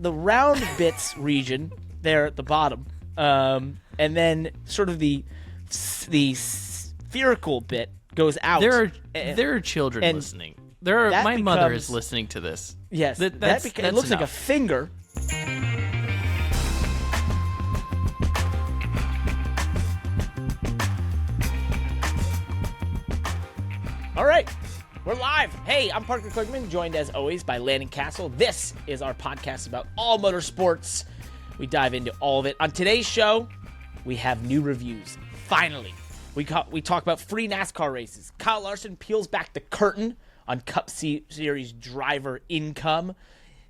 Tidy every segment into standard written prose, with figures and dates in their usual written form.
the round bits region there at the bottom, and then sort of the spherical bit goes out. There are children listening. My mother is listening to this. Yes, it looks like a finger. All right, we're live. Hey, I'm Parker Kligerman, joined as always by Landon Cassill. This is our podcast about all motorsports. We dive into all of it. On today's show, we have new reviews. Finally, we talk about free NASCAR races. Kyle Larson peels back the curtain on Cup Series driver income.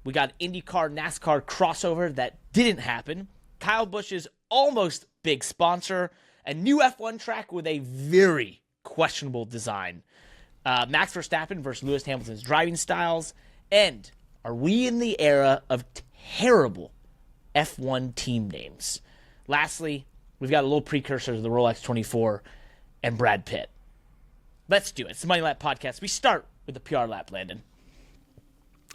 We got IndyCar NASCAR crossover that didn't happen. Kyle Busch's almost big sponsor. A new F1 track with a very questionable design. Max Verstappen versus Lewis Hamilton's driving styles. And are we in the era of terrible F1 team names? Lastly, we've got a little precursor to the Rolex 24 and Brad Pitt. Let's do it. It's the Money Lap Podcast. We start with the PR lap, Landon.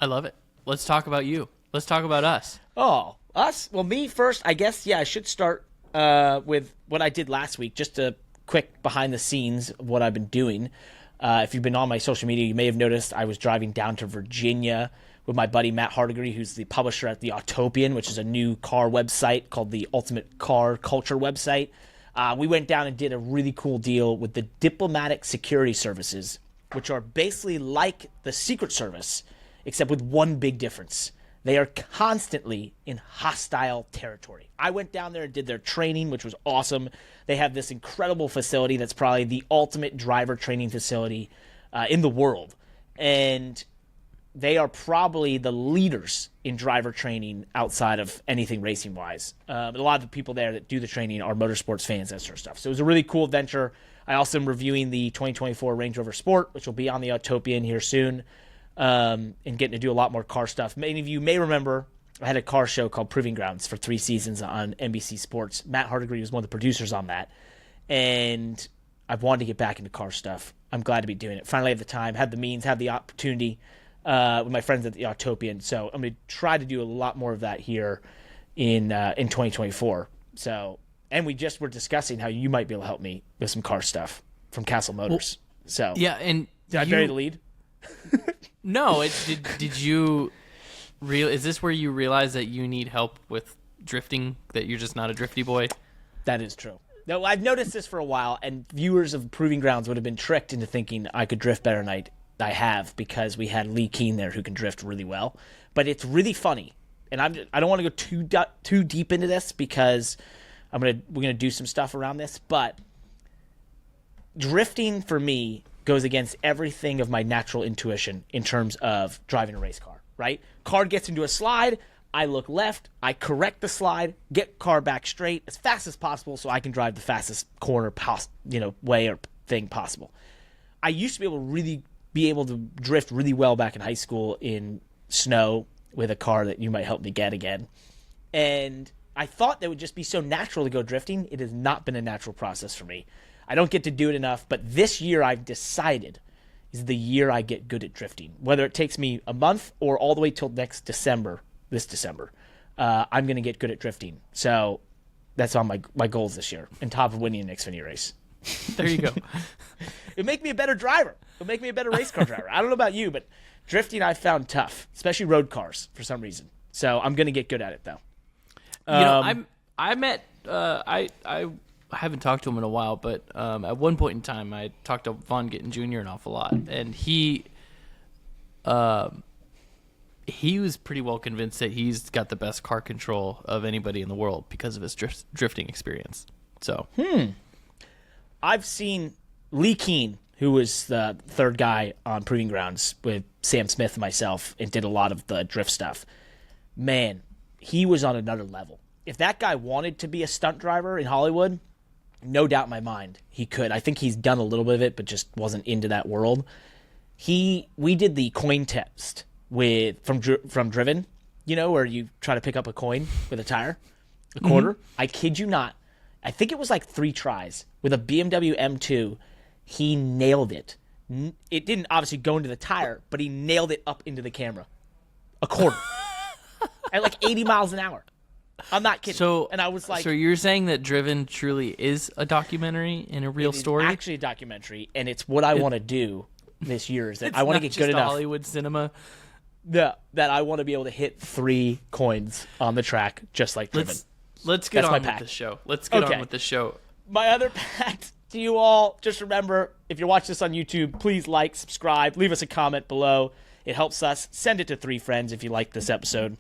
I love it. Let's talk about you. Let's talk about us. Oh, us? Well, me first, I guess. Yeah, I should start with what I did last week. Just a quick behind the scenes of what I've been doing. If you've been on my social media, you may have noticed I was driving down to Virginia with my buddy Matt Hardigree, who's the publisher at the Outtake, which is a new car website called the Ultimate Car Culture website. We went down and did a really cool deal with the Diplomatic Security Services, which are basically like the Secret Service, except with one big difference. They are constantly in hostile territory. I went down there and did their training, which was awesome. They have this incredible facility that's probably the ultimate driver training facility in the world. And they are probably the leaders in driver training outside of anything racing-wise. A lot of the people there that do the training are motorsports fans, that sort of stuff. So it was a really cool adventure. I also am reviewing the 2024 Range Rover Sport, which will be on the Utopian here soon. And getting to do a lot more car stuff. Many of you may remember I had a car show called Proving Grounds for 3 seasons on NBC Sports. Matt Hardigree was one of the producers on that. And I've wanted to get back into car stuff. I'm glad to be doing it. Finally have the time, have the means, have the opportunity with my friends at the Utopian. So I'm going to try to do a lot more of that here in 2024. So, and we just were discussing how you might be able to help me with some car stuff from Cassill Motors. So yeah, and did I bury the lead? No, did you is this where you realize that you need help with drifting, that you're just not a drifty boy? That is true. No, I've noticed this for a while, and viewers of Proving Grounds would have been tricked into thinking I could drift better than I have, because we had Lee Keen there who can drift really well. But it's really funny, and I don't want to go too deep into this because we're gonna do some stuff around this, but drifting for me goes against everything of my natural intuition in terms of driving a race car, right? Car gets into a slide, I look left, I correct the slide, get car back straight as fast as possible so I can drive the fastest corner way or thing possible. I used to be able to drift really well back in high school in snow with a car that you might help me get again. And I thought that would just be so natural to go drifting. It has not been a natural process for me. I don't get to do it enough, but this year I've decided is the year I get good at drifting. Whether it takes me a month or all the way till this December, I'm going to get good at drifting. So that's on my goals this year, on top of winning an Xfinity race. There you go. It'll make me a better driver. It'll make me a better race car driver. I don't know about you, but drifting I've found tough, especially road cars for some reason. So I'm going to get good at it, though. I haven't talked to him in a while, but at one point in time, I talked to Von Gittin Jr. an awful lot, and he was pretty well convinced that he's got the best car control of anybody in the world because of his drifting experience. So, I've seen Lee Keen, who was the third guy on Proving Grounds with Sam Smith and myself, and did a lot of the drift stuff. Man, he was on another level. If that guy wanted to be a stunt driver in Hollywood, no doubt in my mind he could. I think he's done a little bit of it, but just wasn't into that world. We did the coin test from Driven, where you try to pick up a coin with a tire, a quarter. Mm-hmm. I kid you not. I think it was like 3 tries with a BMW M2. He nailed it. It didn't obviously go into the tire, but he nailed it up into the camera. A quarter. at like 80 miles an hour. I'm not kidding. And I was like, so you're saying that Driven truly is a documentary and a real story? It's actually a documentary, and it's what I want to do this year. Is that I want to get good enough. Hollywood cinema. Yeah, that I want to be able to hit 3 coins on the track, just like Driven. Let's get on with the show. Let's get on with the show. My other pact to you all, just remember, if you're watching this on YouTube, please like, subscribe, leave us a comment below. It helps us. Send it to 3 friends if you like this episode.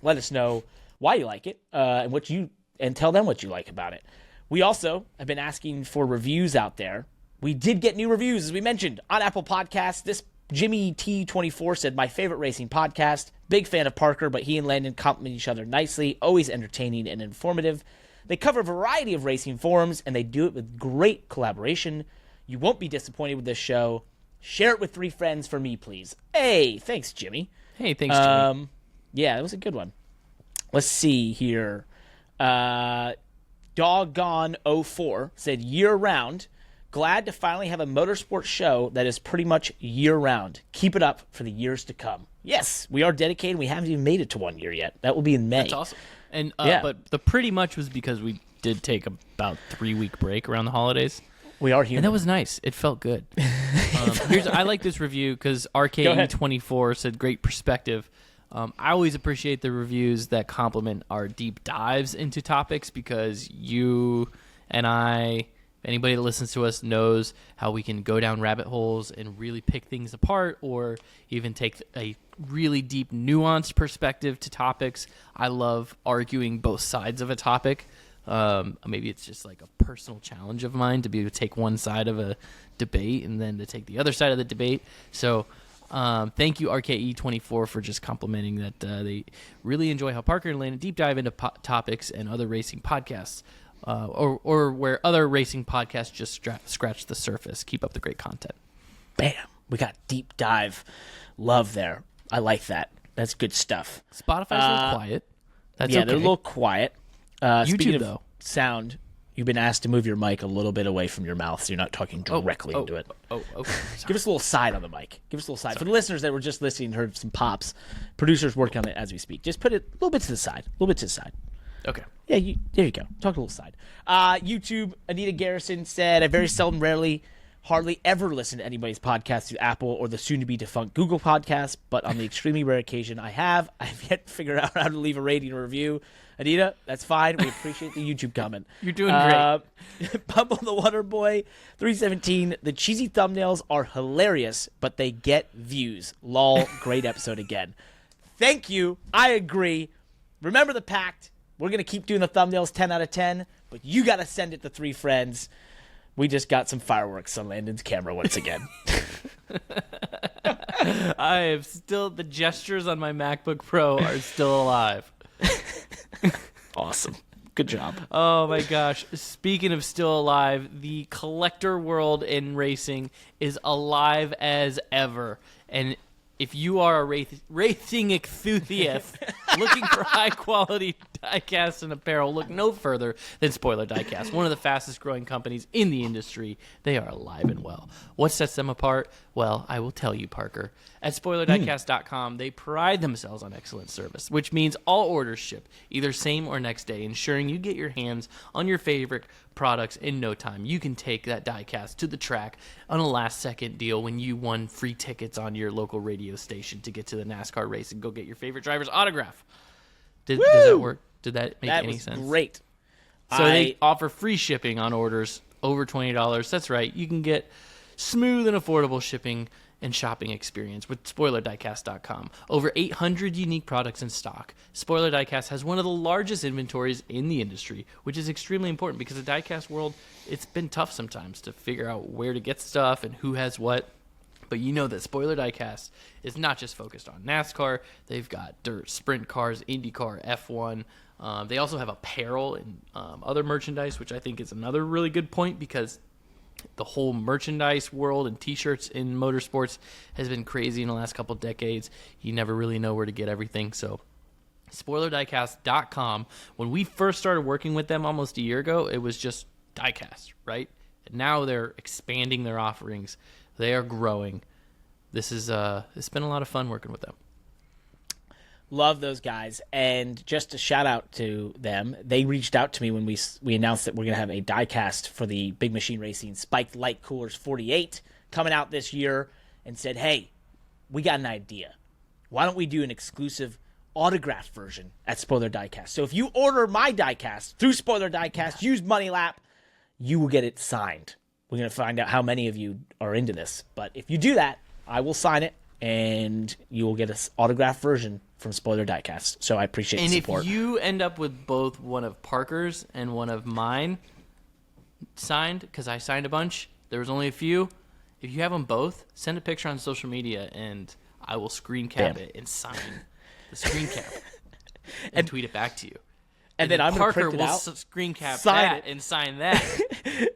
Let us know why you like it, and tell them what you like about it. We also have been asking for reviews out there. We did get new reviews, as we mentioned, on Apple Podcasts. This Jimmy T24 said, my favorite racing podcast. Big fan of Parker, but he and Landon compliment each other nicely. Always entertaining and informative. They cover a variety of racing forums, and they do it with great collaboration. You won't be disappointed with this show. Share it with 3 friends for me, please. Hey, thanks, Jimmy. Hey, thanks, Jimmy. Yeah, it was a good one. Let's see here. Doggone04 said, year-round. Glad to finally have a motorsport show that is pretty much year-round. Keep it up for the years to come. Yes, we are dedicated. We haven't even made it to 1 year yet. That will be in May. That's awesome. And But the pretty much was because we did take about 3-week break around the holidays. We are human. And that was nice. It felt good. I like this review because RKE24 said, great perspective. I always appreciate the reviews that compliment our deep dives into topics because you and I, anybody that listens to us knows how we can go down rabbit holes and really pick things apart or even take a really deep, nuanced perspective to topics. I love arguing both sides of a topic. Maybe it's just like a personal challenge of mine to be able to take one side of a debate and then to take the other side of the debate. So thank you, RKE24, for just complimenting that they really enjoy how Parker and Landon deep dive into topics and other racing podcasts, or where other racing podcasts just scratch the surface. Keep up the great content. Bam. We got deep dive love there. I like that. That's good stuff. Spotify's a little quiet. That's okay. They're a little quiet. YouTube, though. Sound, you've been asked to move your mic a little bit away from your mouth so you're not talking directly into it. Okay. Give us a little side on the mic. Give us a little side. Sorry. For the listeners that were just listening and heard some pops, producers working on it as we speak. Just put it a little bit to the side. Okay. Yeah, there you go. Talk a little side. YouTube, Anita Garrison said, I very seldom, rarely, hardly ever listen to anybody's podcast through Apple or the soon-to-be-defunct Google Podcasts, but on the extremely rare occasion I have yet to figure out how to leave a rating or review. Anita, that's fine. We appreciate the YouTube comment. You're doing great. Bumble the Water Boy, 317. The cheesy thumbnails are hilarious, but they get views. Lol, great episode again. Thank you. I agree. Remember the pact. We're going to keep doing the thumbnails 10 out of 10, but you got to send it to 3 friends. We just got some fireworks on Landon's camera once again. The gestures on my MacBook Pro are still alive. Awesome. Good job. Oh my gosh. Speaking of still alive, the collector world in racing is alive as ever. And if you are a racing enthusiast looking for high-quality diecast and apparel, look no further than Spoiler Diecast, one of the fastest-growing companies in the industry. They are alive and well. What sets them apart? Well, I will tell you, Parker. At SpoilerDiecast.com, they pride themselves on excellent service, which means all orders ship either same or next day, ensuring you get your hands on your favorite products in no time. You can take that diecast to the track on a last-second deal when you won free tickets on your local radio station to get to the NASCAR race and go get your favorite driver's autograph. Does that work? Did that make any sense? That was great. So they offer free shipping on orders over $20. That's right. You can get smooth and affordable shipping and shopping experience with SpoilerDiecast.com. Over 800 unique products in stock. Spoiler Diecast has one of the largest inventories in the industry, which is extremely important because the diecast world, it's been tough sometimes to figure out where to get stuff and who has what. But you know that Spoiler Diecast is not just focused on NASCAR. They've got dirt, sprint cars, IndyCar, F1. They also have apparel and other merchandise, which I think is another really good point because the whole merchandise world and T-shirts in motorsports has been crazy in the last couple of decades. You never really know where to get everything. So SpoilerDiecast.com, when we first started working with them almost a year ago, it was just diecast, right? And now they're expanding their offerings. They are growing. It's been a lot of fun working with them. Love those guys. And just a shout out to them. They reached out to me when we announced that we're going to have a diecast for the Big Machine Racing Spiked Light Coolers 48 coming out this year, and said, hey, we got an idea. Why don't we do an exclusive autographed version at Spoiler Diecast? So if you order my diecast through Spoiler Diecast, use Money Lap, you will get it signed. We're going to find out how many of you are into this. But if you do that, I will sign it, and you will get an autographed version from Spoiler Diecast. So I appreciate the support. And if you end up with both one of Parker's and one of mine signed, because I signed a bunch, there was only a few. If you have them both, send a picture on social media, and I will screen cap it and sign the screen cap and tweet it back to you. And then I'm going to print it out. Parker will screen cap that and sign that.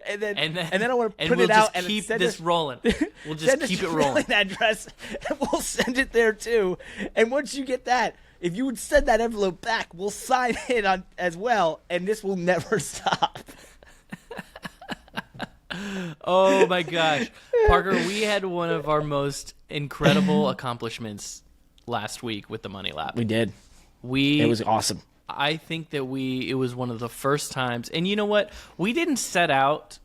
and then I want to print we'll it out and keep this rolling. We'll just keep it rolling. Address, and we'll send it there too. And once you get that, if you would send that envelope back, we'll sign it on as well, and this will never stop. Oh my gosh, Parker, we had one of our most incredible accomplishments last week with the Money Lap. We did. It was awesome. I think that it was one of the first times, and you know what? We didn't set out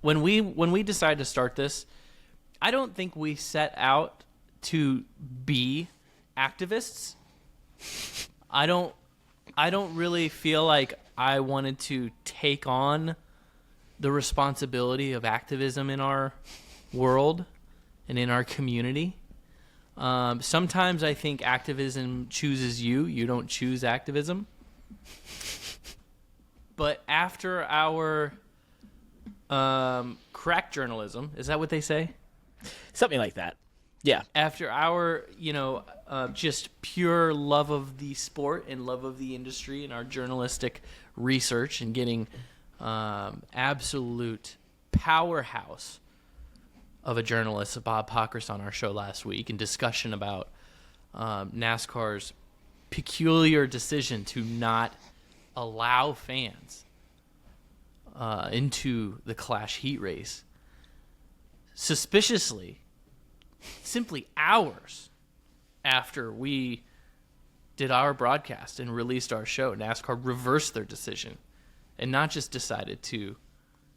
when we decided to start this. I don't think we set out to be activists. I don't really feel like I wanted to take on the responsibility of activism in our world and in our community. Sometimes I think activism chooses you. You don't choose activism. But after our crack journalism, is that what they say? Something like that. Yeah. After our, just pure love of the sport and love of the industry and our journalistic research and getting absolute powerhouse of a journalist, Bob Pockris, on our show last week, in discussion about NASCAR's peculiar decision to not allow fans into the Clash heat race. Suspiciously, simply hours after we did our broadcast and released our show, NASCAR reversed their decision and not just decided to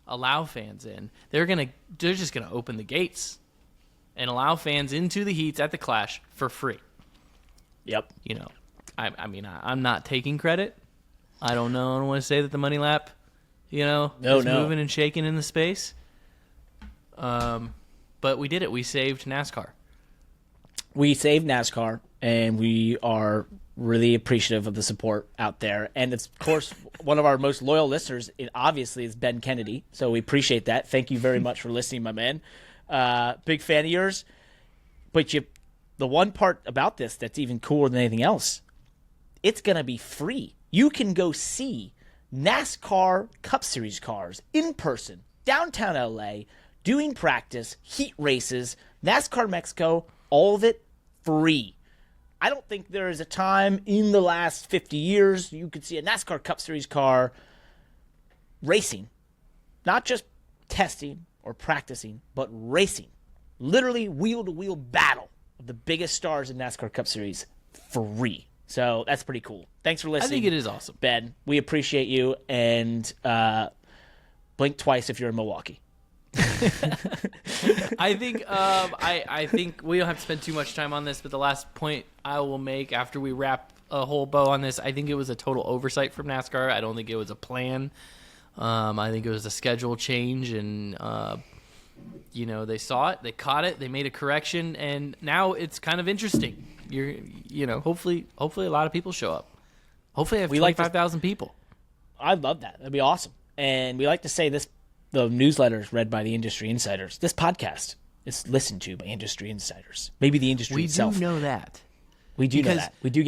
allow fans in. They're just gonna open the gates and allow fans into the heats at the Clash for free. Yep. I'm not taking credit. I don't know. I don't want to say that the Money Lap, is moving and shaking in the space. But we did it. We saved NASCAR. We saved NASCAR, and we are really appreciative of the support out there. And it's, of course, one of our most loyal listeners, obviously, is Ben Kennedy. So we appreciate that. Thank you very much for listening, my man. Big fan of yours. But the one part about this that's even cooler than anything else, it's going to be free. You can go see NASCAR Cup Series cars in person, downtown LA, doing practice, heat races, NASCAR Mexico, all of it free. I don't think there is a time in the last 50 years you could see a NASCAR Cup Series car racing, not just testing or practicing, but racing. Literally wheel-to-wheel battle of the biggest stars in NASCAR Cup Series free. So that's pretty cool. Thanks for listening. I think it is awesome. Ben, we appreciate you, and blink twice if you're in Milwaukee. I think I think we don't have to spend too much time on this, but the last point I will make after we wrap a whole bow on this, I think it was a total oversight from NASCAR. I don't think it was a plan. I think it was a schedule change, and they saw it, they caught it, they made a correction, and now it's kind of interesting. Hopefully a lot of people show up. Hopefully I have 25,000 people. I'd love that. That'd be awesome. And we like to say this. The newsletter is read by the industry insiders. This podcast is listened to by industry insiders. Maybe the industry itself. We do know that. We do know that. We do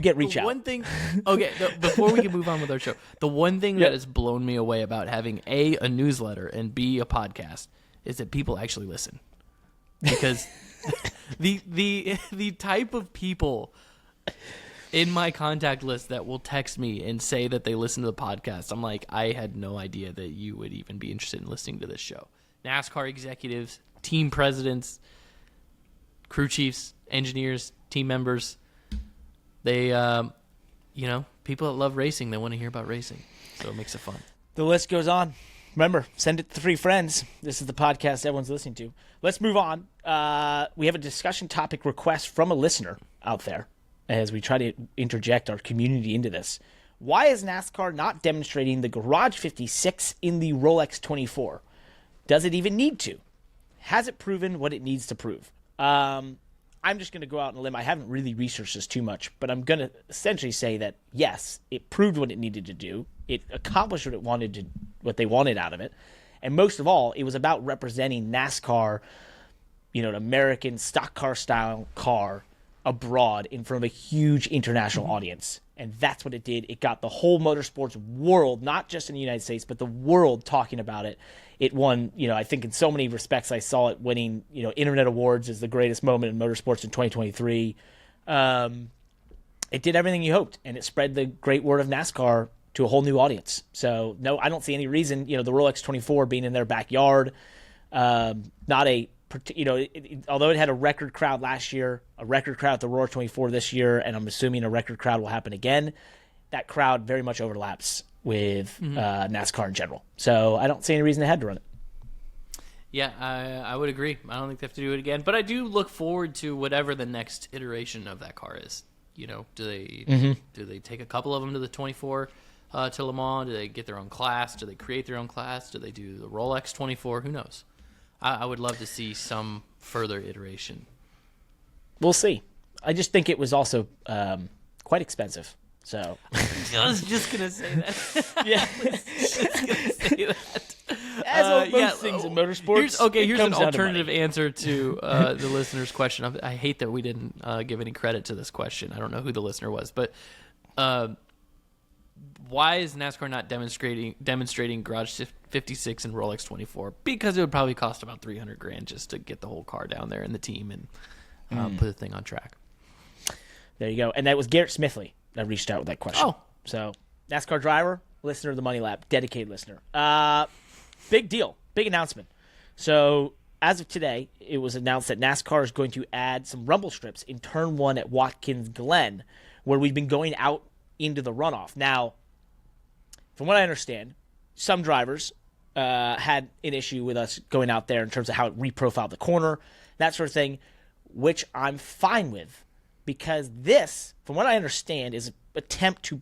get reach out. One thing. Okay, before we can move on with our show, the one thing that has blown me away about having a newsletter and B, a podcast, is that people actually listen. Because the type of people in my contact list that will text me and say that they listen to the podcast, I'm like, I had no idea that you would even be interested in listening to this show. NASCAR executives, team presidents, crew chiefs, engineers, team members, They, people that love racing, they want to hear about racing, so it makes it fun. The list goes on. Remember, send it to 3 friends. This is the podcast everyone's listening to. Let's move on. We have a discussion topic request from a listener out there as we try to interject our community into this. Why is NASCAR not demonstrating the Garage 56 in the Rolex 24? Does it even need to? Has it proven what it needs to prove? I'm just going to go out on a limb. I haven't really researched this too much, but I'm going to essentially say that, yes, it proved what it needed to do. It accomplished what they wanted out of it. And most of all, it was about representing NASCAR, an American stock car style car abroad in front of a huge international audience. And that's what it did. It got the whole motorsports world, not just in the United States, but the world talking about it. It won, I think in so many respects I saw it winning, Internet Awards as the greatest moment in motorsports in 2023. It did everything you hoped, and it spread the great word of NASCAR to a whole new audience. So, no, I don't see any reason, the Rolex 24 being in their backyard, although it had a record crowd last year, a record crowd at the Rolex 24 this year, and I'm assuming a record crowd will happen again, that crowd very much overlaps with NASCAR in general. So I don't see any reason they had to run it. Yeah, I would agree. I don't think they have to do it again. But I do look forward to whatever the next iteration of that car is. Do they take a couple of them to the 24 to Le Mans? Do they get their own class? Do they create their own class? Do they do the Rolex 24? Who knows? I would love to see some further iteration. We'll see. I just think it was also quite expensive. So I was just going to say that. Yeah. As most things in motorsports. Here's an alternative answer to the listener's question. I hate that we didn't give any credit to this question. I don't know who the listener was, but why is NASCAR not demonstrating Garage 56 and Rolex 24? Because it would probably cost about $300,000 just to get the whole car down there and the team and put the thing on track. There you go. And that was Garrett Smithley that reached out with that question. Oh. So NASCAR driver, listener of the Money Lap, dedicated listener. Big deal. Big announcement. So as of today, it was announced that NASCAR is going to add some rumble strips in Turn 1 at Watkins Glen, where we've been going out into the runoff. Now, from what I understand, some drivers had an issue with us going out there in terms of how it reprofiled the corner, that sort of thing, which I'm fine with, because this, from what I understand, is an attempt to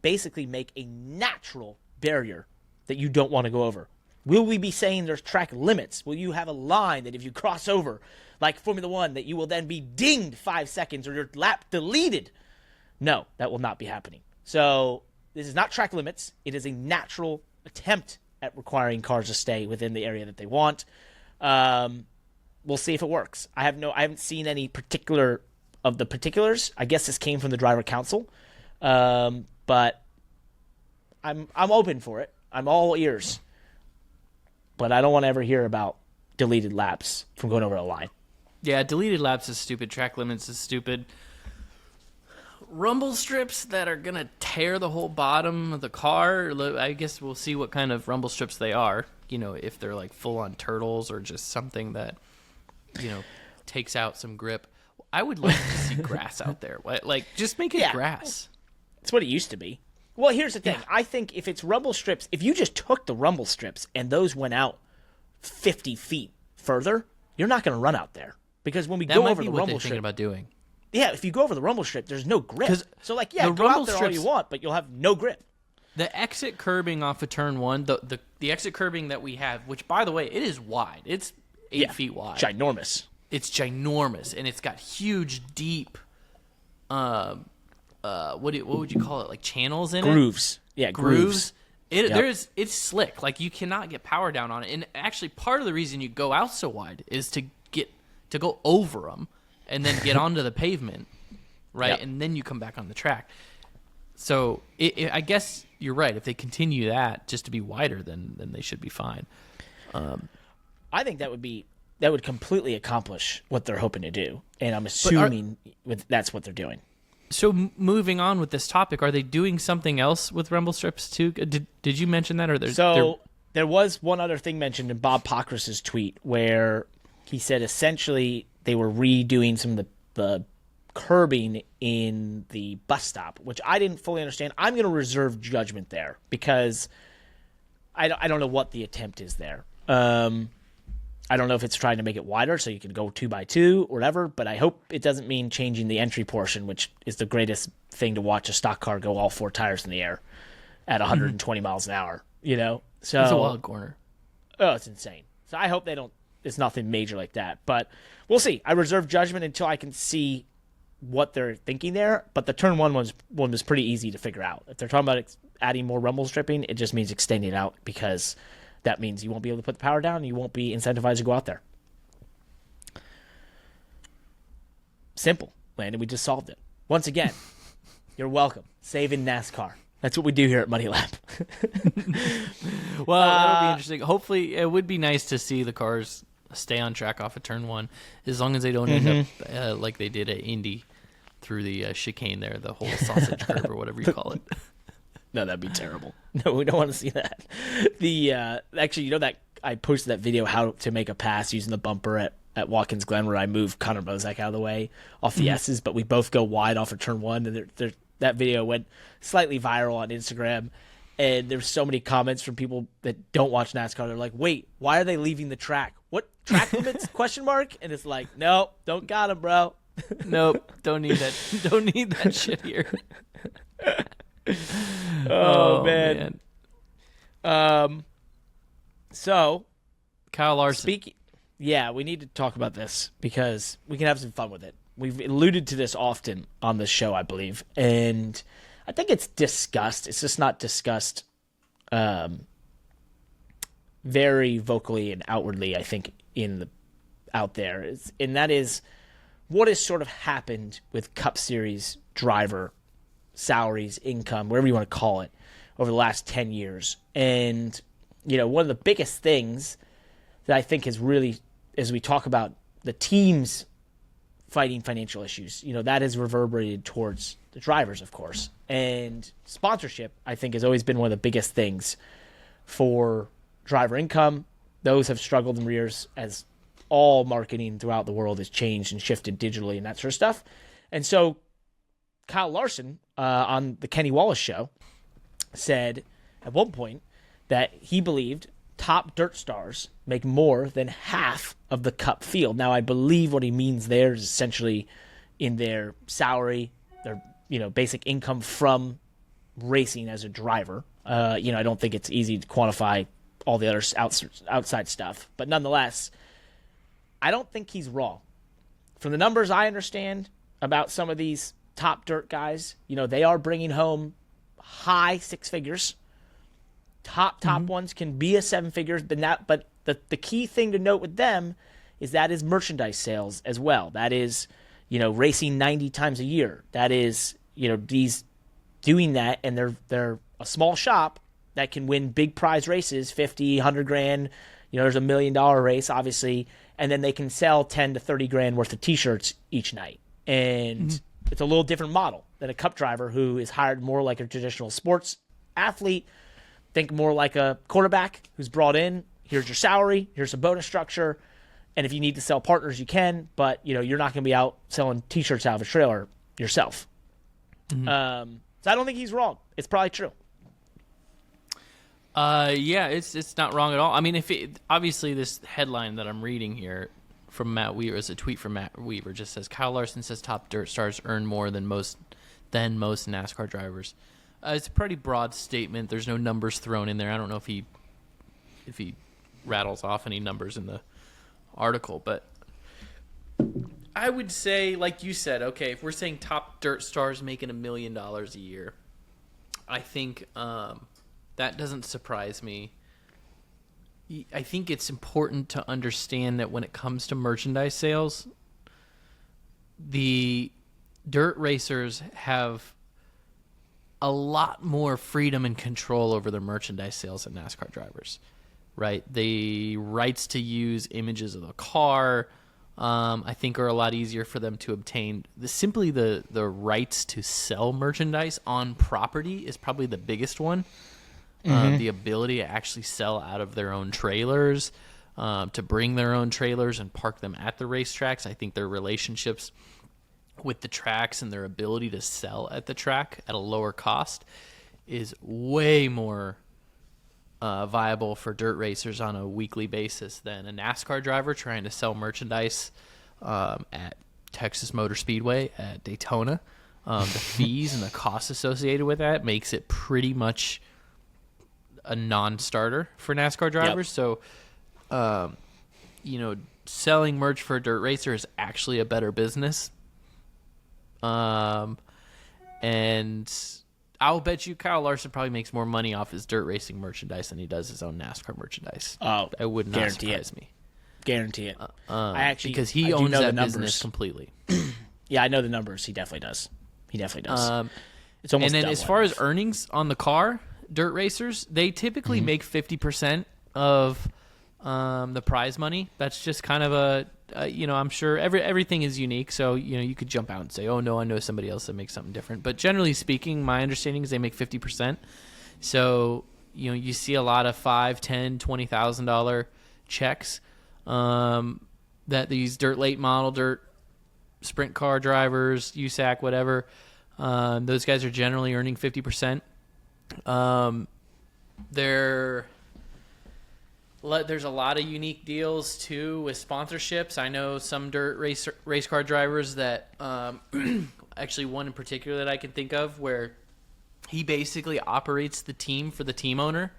basically make a natural barrier that you don't want to go over. Will we be saying there's track limits? Will you have a line that if you cross over, like Formula One, that you will then be dinged 5 seconds or your lap deleted? No, that will not be happening. So this is not track limits. It is a natural attempt at requiring cars to stay within the area that they want. We'll see if it works. I haven't seen any particular of the particulars. I guess this came from the driver council, but I'm open for it. I'm all ears, but I don't want to ever hear about deleted laps from going over a line. Yeah, deleted laps is stupid. Track limits is stupid. Rumble strips that are going to tear the whole bottom of the car, I guess we'll see what kind of rumble strips they are. If they're like full-on turtles or just something that, takes out some grip. I would like to see grass out there. Like, just make it grass. It's what it used to be. Well, here's the thing. Yeah. I think if it's rumble strips, if you just took the rumble strips and those went out 50 feet further, you're not going to run out there. Because when we go over the rumble strip... thinking about doing. Yeah, if you go over the rumble strip, there's no grip. So, go out there all you want, but you'll have no grip. The exit curbing off of Turn 1, the exit curbing that we have, which, by the way, it is wide. It's 8 feet wide. Ginormous. It's ginormous, and it's got huge, deep, what would you call it? Like channels in grooves. it? Yeah, grooves. It's slick. Like, you cannot get power down on it. And actually, part of the reason you go out so wide is to go over them and then get onto the pavement, right? Yep. And then you come back on the track. So I guess you're right. If they continue that just to be wider, then they should be fine. I think that would completely accomplish what they're hoping to do, and I'm assuming that's what they're doing. So moving on with this topic, are they doing something else with rumble strips too? Did you mention that? There was one other thing mentioned in Bob Pockrass's tweet where he said essentially they were redoing some of the curbing in the bus stop, which I didn't fully understand. I'm going to reserve judgment there because I don't know what the attempt is there. I don't know if it's trying to make it wider so you can go 2x2 or whatever, but I hope it doesn't mean changing the entry portion, which is the greatest thing to watch a stock car go all 4 tires in the air at 120 miles an hour, you know? So It's a wild corner. Oh, it's insane. So I hope it's nothing major like that, but we'll see. I reserve judgment until I can see what they're thinking there, but the turn one was pretty easy to figure out. If they're talking about adding more rumble stripping, it just means extending it out because that means you won't be able to put the power down and you won't be incentivized to go out there. Simple, Landon. We just solved it. Once again, you're welcome. Saving NASCAR. That's what we do here at Money Lab. Well, that'll be interesting. Hopefully, it would be nice to see the cars stay on track off of turn one, as long as they don't end up like they did at Indy through the chicane there, the whole sausage curve or whatever you call it. No, that'd be terrible. No, we don't want to see that. The actually, you know that I posted that video how to make a pass using the bumper at Watkins Glen where I moved Connor Bozak out of the way off the S's, but we both go wide off of turn one, and that video went slightly viral on Instagram, and there's so many comments from people that don't watch NASCAR. They're like, "Wait, why are they leaving the track? What track limits?" ? And it's like, "No, don't got him, bro. Nope, don't need that. Don't need that shit here." Oh man. So Kyle Larson. Yeah, we need to talk about this because we can have some fun with it. We've alluded to this often on this show, I believe, and I think it's discussed. It's just not discussed very vocally and outwardly, I think, out there. And that is what has sort of happened with Cup Series driver salaries, income, whatever you want to call it, over the last 10 years. And, you know, one of the biggest things that I think is really, as we talk about the teams fighting financial issues, you know, that has reverberated towards the drivers, of course. And sponsorship, I think, has always been one of the biggest things for driver income. Those have struggled in years as all marketing throughout the world has changed and shifted digitally and that sort of stuff. And so Kyle Larson on the Kenny Wallace show said at one point that he believed top dirt stars make more than half of the Cup field. Now, I believe what he means there is essentially in their salary, their basic income from racing as a driver. I don't think it's easy to quantify all the other outside stuff, but nonetheless, I don't think he's wrong. From the numbers I understand about some of these top dirt guys, they are bringing home high 6 figures. Top ones can be a 7 figures, but the key thing to note with them is that is merchandise sales as well. That is, racing 90 times a year. That is, these doing that, and they're a small shop that can win big prize races, 50, 100 grand. There's $1 million race, obviously, and then they can sell 10 to 30 grand worth of T-shirts each night. And it's a little different model than a Cup driver who is hired more like a traditional sports athlete. Think more like a quarterback who's brought in. Here's your salary. Here's a bonus structure. And if you need to sell partners, you can. But, you're not going to be out selling T-shirts out of a trailer yourself. So I don't think he's wrong. It's probably true. Yeah, it's not wrong at all. I mean, obviously this headline that I'm reading here from Matt Weaver is a tweet from Matt Weaver. Just says Kyle Larson says top dirt stars earn more than most NASCAR drivers. It's a pretty broad statement. There's no numbers thrown in there. I don't know if he rattles off any numbers in the article, but I would say, like you said, okay, if we're saying top dirt stars making $1 million a year, I think that doesn't surprise me. I think it's important to understand that when it comes to merchandise sales, the dirt racers have a lot more freedom and control over their merchandise sales than NASCAR drivers, right? The rights to use images of the car, I think, are a lot easier for them to obtain. The rights to sell merchandise on property is probably the biggest one. The ability to actually sell out of their own trailers, to bring their own trailers and park them at the racetracks. I think their relationships with the tracks and their ability to sell at the track at a lower cost is way more viable for dirt racers on a weekly basis than a NASCAR driver trying to sell merchandise at Texas Motor Speedway at Daytona. The fees and the costs associated with that makes it pretty much a non-starter for NASCAR drivers. Yep. So, selling merch for a dirt racer is actually a better business. And I'll bet you Kyle Larson probably makes more money off his dirt racing merchandise than he does his own NASCAR merchandise. Oh, it would not surprise me. Guarantee it. Because he owns that business completely. Yeah, I know the numbers. He definitely does. It's almost. And then as far as earnings on the car, dirt racers, they typically make 50% of the prize money. That's just kind of I'm sure everything is unique. So, you could jump out and say, oh, no, I know somebody else that makes something different. But generally speaking, my understanding is they make 50%. So, you see a lot of $5,000, $10,000, $20,000 checks that these dirt late model, dirt sprint car drivers, USAC, whatever, those guys are generally earning 50%. There's a lot of unique deals too with sponsorships. I know some dirt race car drivers that actually one in particular that I can think of where he basically operates the team for the team owner.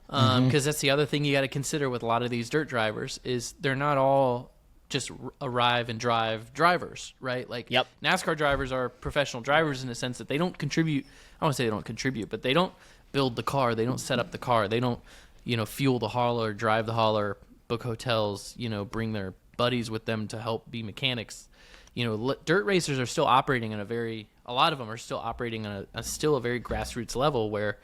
Because that's the other thing you got to consider with a lot of these dirt drivers is they're not all just arrive and drive drivers, right? Like NASCAR drivers are professional drivers in the sense that they don't contribute. I don't say they don't contribute, but they don't build the car. They don't set up the car. They don't, fuel the hauler, drive the hauler, book hotels, bring their buddies with them to help be mechanics. Dirt racers are still operating a lot of them are still operating on a very grassroots level where,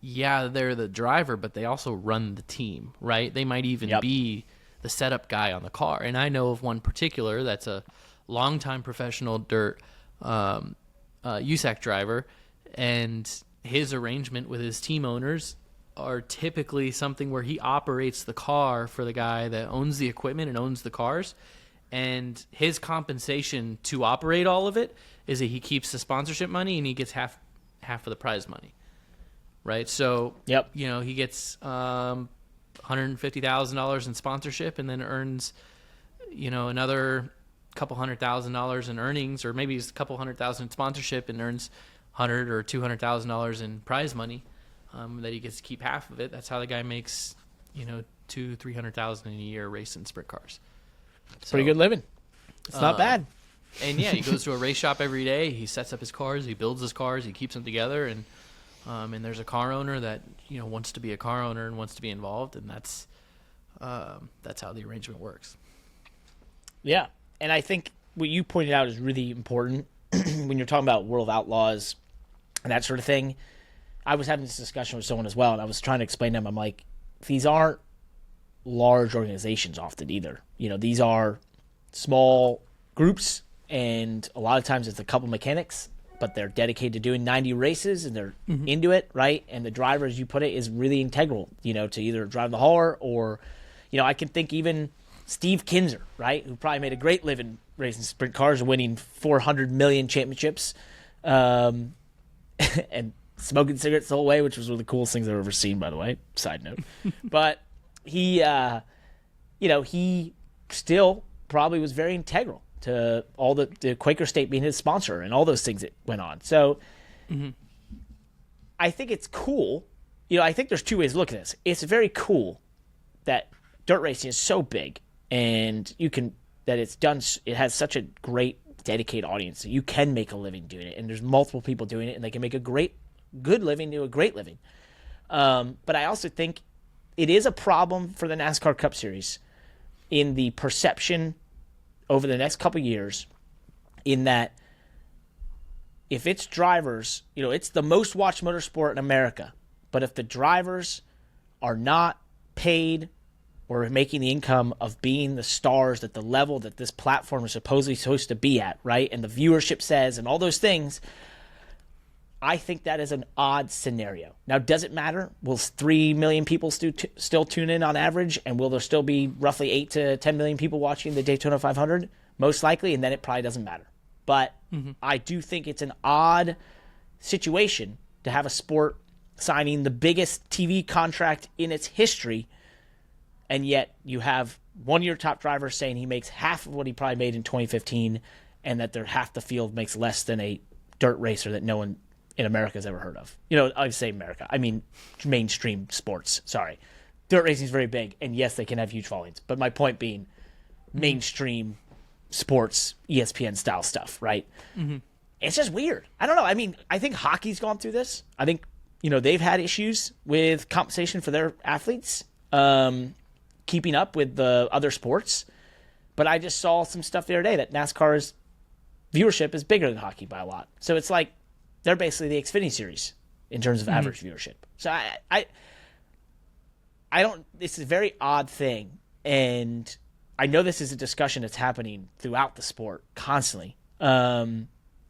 they're the driver, but they also run the team, right? They might even be the setup guy on the car. And I know of one particular that's a longtime professional dirt USAC driver, and his arrangement with his team owners are typically something where he operates the car for the guy that owns the equipment and owns the cars. And his compensation to operate all of it is that he keeps the sponsorship money and he gets half of the prize money. Right? So, he gets $150,000 in sponsorship and then earns, another couple $100,000 in earnings, or maybe it's a couple $100,000 in sponsorship and earns $100,000 or $200,000 in prize money that he gets to keep half of it. That's how the guy makes, $200,000-$300,000 in a year racing sprint cars. So, pretty good living. It's not bad. And he goes to a race shop every day. He sets up his cars. He builds his cars. He keeps them together. And there's a car owner that wants to be a car owner and wants to be involved, and that's how the arrangement works. Yeah, and I think what you pointed out is really important when you're talking about World of Outlaws and that sort of thing. I was having this discussion with someone as well, and I was trying to explain to them. I'm like, these aren't large organizations often either. These are small groups, and a lot of times it's a couple mechanics, but they're dedicated to doing 90 races and they're into it, right? And the driver, as you put it, is really integral, to either drive the hauler or, I can think even Steve Kinzer, right? Who probably made a great living racing sprint cars and winning 400 million championships and smoking cigarettes the whole way, which was one of the coolest things I've ever seen, by the way. Side note. But he, he still probably was very integral to all the Quaker State being his sponsor and all those things that went on. So I think it's cool. I think there's two ways to look at this. It's very cool that dirt racing is so big and it has such a great dedicated audience that you can make a living doing it. And there's multiple people doing it and they can make a good living to a great living. But I also think it is a problem for the NASCAR Cup Series in the perception over the next couple of years, in that if its drivers, it's the most watched motorsport in America, but if the drivers are not paid or making the income of being the stars at the level that this platform is supposedly supposed to be at, right, and the viewership says and all those things, I think that is an odd scenario. Now, does it matter? Will 3 million people still tune in on average? And will there still be roughly 8 to 10 million people watching the Daytona 500? most likely, and then it probably doesn't matter. But I do think it's an odd situation to have a sport signing the biggest TV contract in its history, and yet you have one of your top drivers saying he makes half of what he probably made in 2015, and that half the field makes less than a dirt racer that no one in America has ever heard of. I say America. I mean mainstream sports. Sorry. Dirt racing is very big, and yes, they can have huge followings. But my point being mainstream sports, ESPN-style stuff, right? Mm-hmm. It's just weird. I don't know. I mean, I think hockey's gone through this. I think, they've had issues with compensation for their athletes, keeping up with the other sports. But I just saw some stuff the other day that NASCAR's viewership is bigger than hockey by a lot. So it's like they're basically the Xfinity Series in terms of average viewership. So I don't. It's a very odd thing, and I know this is a discussion that's happening throughout the sport constantly.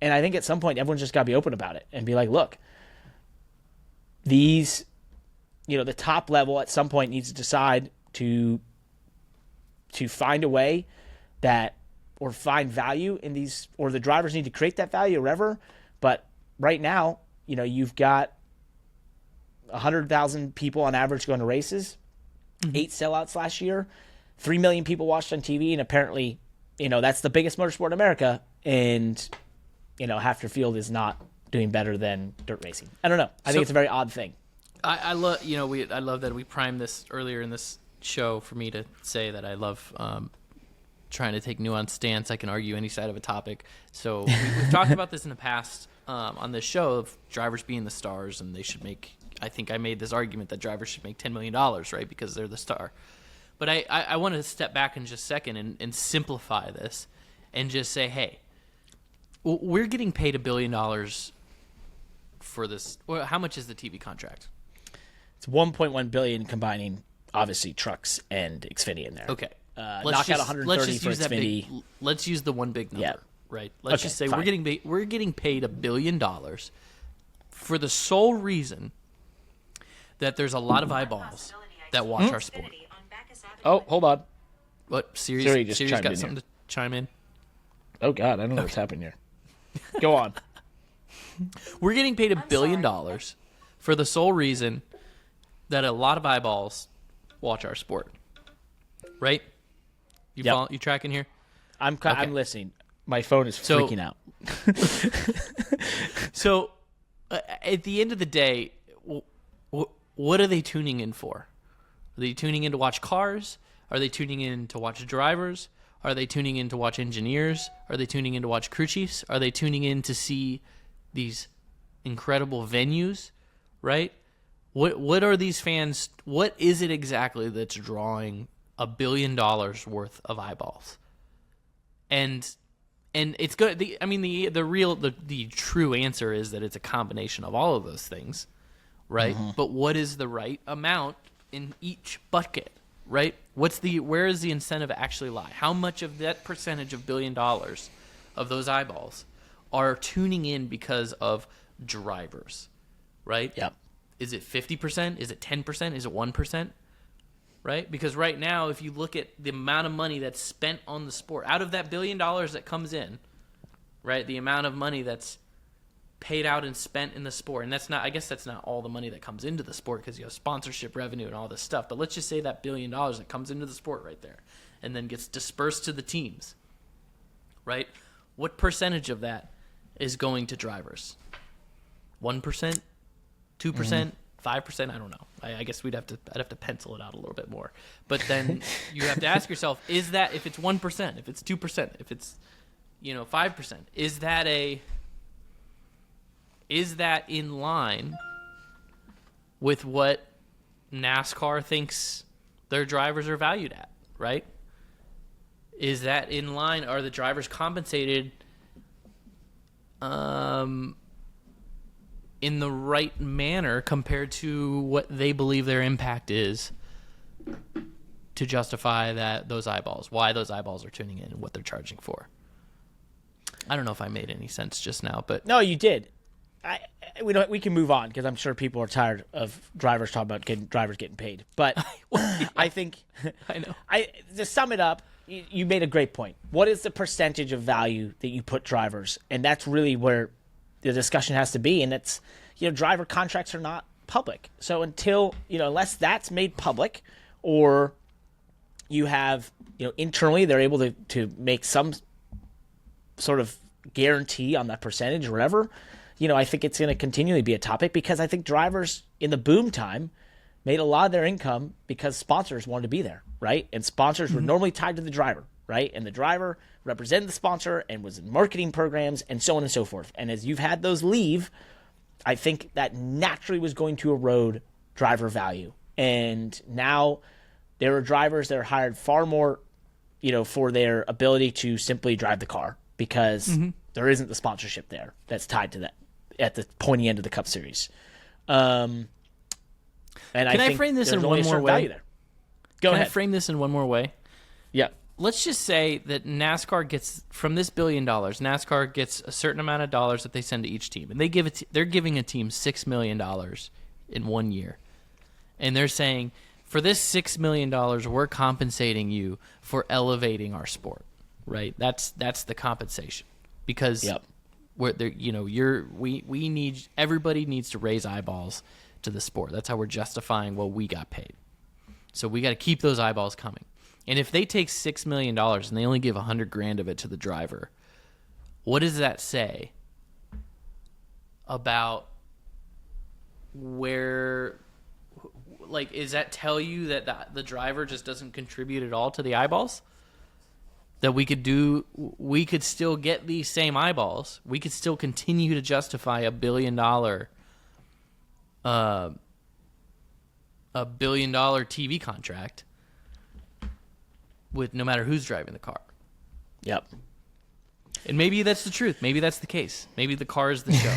And I think at some point everyone's just got to be open about it and be like, look, these, the top level at some point needs to decide to find a way that, or find value in these, or the drivers need to create that value or whatever. But right now, you've got 100,000 people on average going to races, 8 sellouts last year, 3 million people watched on TV, and apparently, that's the biggest motorsport in America, and, half your field is not doing better than dirt racing. I don't know. I think it's a very odd thing. I love, I love that we primed this earlier in this show for me to say that I love trying to take nuanced stance. I can argue any side of a topic. So we've talked about this in the past on this show of drivers being the stars, and they should make, I think I made this argument that drivers should make $10 million, right, because they're the star. But I want to step back in just a second and simplify this and just say, hey, we're getting paid $1 billion for this. Well, how much is the TV contract? It's $1.1 billion combining, obviously, trucks and Xfinity in there. Okay. Knock out 130 for Xfinity. Let's use the one big number, yeah. Right? Let's just say fine. we're getting paid $1 billion for the sole reason that there's a lot of eyeballs that watch our sport. Oh, hold on. What? Siri's got something to chime in? Oh, God. I don't know what's happening here. Go on. We're getting paid $1 billion for the sole reason that a lot of eyeballs watch our sport. Right? You tracking here? I'm listening. My phone is freaking out. So, at the end of the day, what are they tuning in for? Are they tuning in to watch cars? Are they tuning in to watch drivers? Are they tuning in to watch engineers? Are they tuning in to watch crew chiefs? Are they tuning in to see these incredible venues, right? What are these fans, what is it exactly that's drawing $1 billion worth of eyeballs? And it's good. The true answer is that it's a combination of all of those things, right? Mm-hmm. But what is the right amount in each bucket, right? Where does the incentive actually lie? How much of that percentage of $1 billion of those eyeballs are tuning in because of drivers, right? Yep. Is it 50%? Is it 10%? Is it 1%? Right? Because right now, if you look at the amount of money that's spent on the sport, out of that $1 billion that comes in, right, the amount of money that's paid out and spent in the sport, and I guess that's not all the money that comes into the sport because you have sponsorship revenue and all this stuff, but let's just say that $1 billion that comes into the sport right there and then gets dispersed to the teams, right? What percentage of that is going to drivers? 1%? 2%? 5%? I don't know. I guess I'd have to pencil it out a little bit more. But then you have to ask yourself, is that, if it's 1%, if it's 2%, if it's 5%, is that in line with what NASCAR thinks their drivers are valued at, right? Is that in line? Are the drivers compensated in the right manner compared to what they believe their impact is to justify those eyeballs, why those eyeballs are tuning in and what they're charging for? I don't know if I made any sense just now, but no, you did. We can move on because I'm sure people are tired of drivers talking about drivers getting paid. But I think I know. To sum it up, you made a great point. What is the percentage of value that you put drivers? And that's really where the discussion has to be. And it's, driver contracts are not public. So until, unless that's made public, or you have, internally they're able to make some sort of guarantee on that percentage or whatever, I think it's going to continually be a topic, because I think drivers in the boom time made a lot of their income because sponsors wanted to be there, right? And sponsors were normally tied to the driver, right? And the driver represented the sponsor and was in marketing programs and so on and so forth. And as you've had those leave, I think that naturally was going to erode driver value. And now there are drivers that are hired far more, for their ability to simply drive the car, because there isn't the sponsorship there that's tied to that at the pointy end of the Cup Series. And Can I frame this in one more way? There. Can I frame this in one more way? Yeah. Let's just say that NASCAR gets, from this $1 billion, NASCAR gets a certain amount of dollars that they send to each team, and they're giving a team $6 million in 1 year, and they're saying, for this $6 million, we're compensating you for elevating our sport, right? That's the compensation, because we're there. We need, everybody needs to raise eyeballs to the sport. That's how we're justifying what we got paid. So we got to keep those eyeballs coming. And if they take $6 million and they only give $100,000 of it to the driver, what does that say about where, like, does that tell you that the driver just doesn't contribute at all to the eyeballs? That we could still get these same eyeballs. We could still continue to justify $1 billion TV contract with no matter who's driving the car. Yep. And maybe that's the truth. Maybe that's the case. Maybe the car is the show.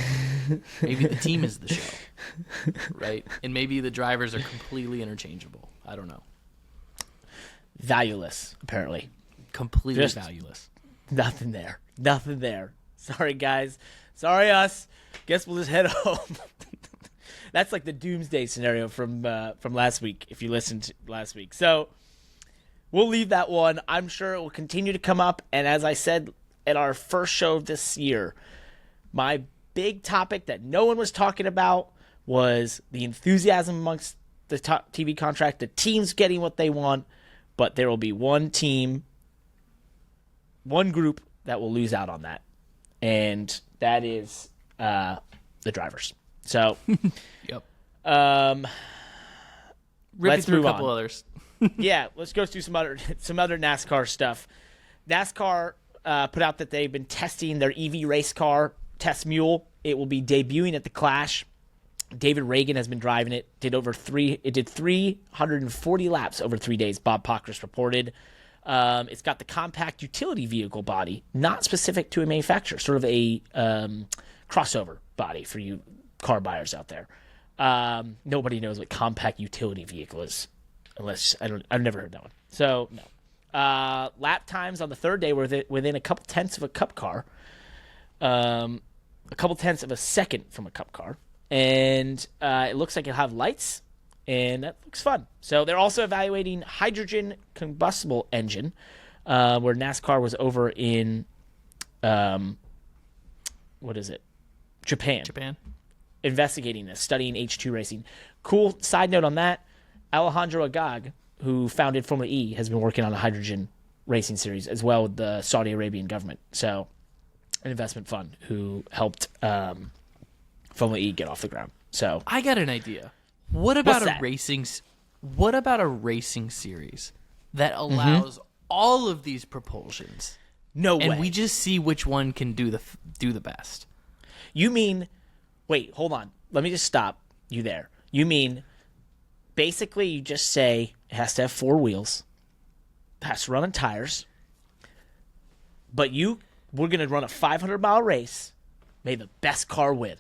Maybe the team is the show. Right? And maybe the drivers are completely interchangeable. I don't know. Valueless, apparently. Completely Just valueless. Nothing there. Nothing there. Sorry, guys. Sorry, us. Guess we'll just head home. That's like the doomsday scenario from last week, if you listened to last week. So we'll leave that one. I'm sure it will continue to come up. And as I said at our first show of this year, my big topic that no one was talking about was the enthusiasm amongst the top TV contract, the teams getting what they want, but there will be one team, one group that will lose out on that, and that is the drivers. So, yep. Let's through move a couple on. others. Yeah, let's go through some other NASCAR stuff. NASCAR put out that they've been testing their EV race car, Test Mule. It will be debuting at the Clash. David Reagan has been driving it. It did 340 laps over 3 days. Bob Pockris reported. It's got the compact utility vehicle body, not specific to a manufacturer, sort of a crossover body for you car buyers out there. Nobody knows what compact utility vehicle is, unless I've never heard that one. So no. Lap times on the third day were within a couple tenths of a Cup car, a couple tenths of a second from a Cup car, and it looks like it'll have lights. And that looks fun. So they're also evaluating hydrogen combustible engine, where NASCAR was over in, Japan, investigating this, studying H2 racing. Cool side note on that, Alejandro Agag, who founded Formula E, has been working on a hydrogen racing series as well with the Saudi Arabian government. So an investment fund who helped Formula E get off the ground. So I got an idea. What about What's that? What about a racing series that allows all of these propulsions? No way. And we just see which one can do the best. You mean, wait, hold on. Let me just stop you there. You mean, basically you just say it has to have four wheels, it has to run on tires, but we're going to run a 500-mile race, may the best car win.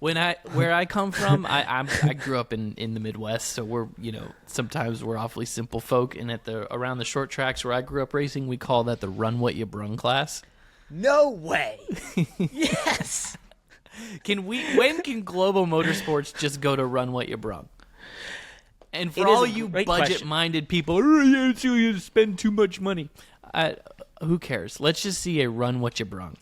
Where I come from, I grew up in the Midwest, so we're sometimes we're awfully simple folk, and around the short tracks where I grew up racing, we call that the run what you brung class. No way. Yes. When can Global Motorsports just go to run what you brung? And for all you budget-minded people, you spend too much money. Who cares? Let's just see a run what you brung.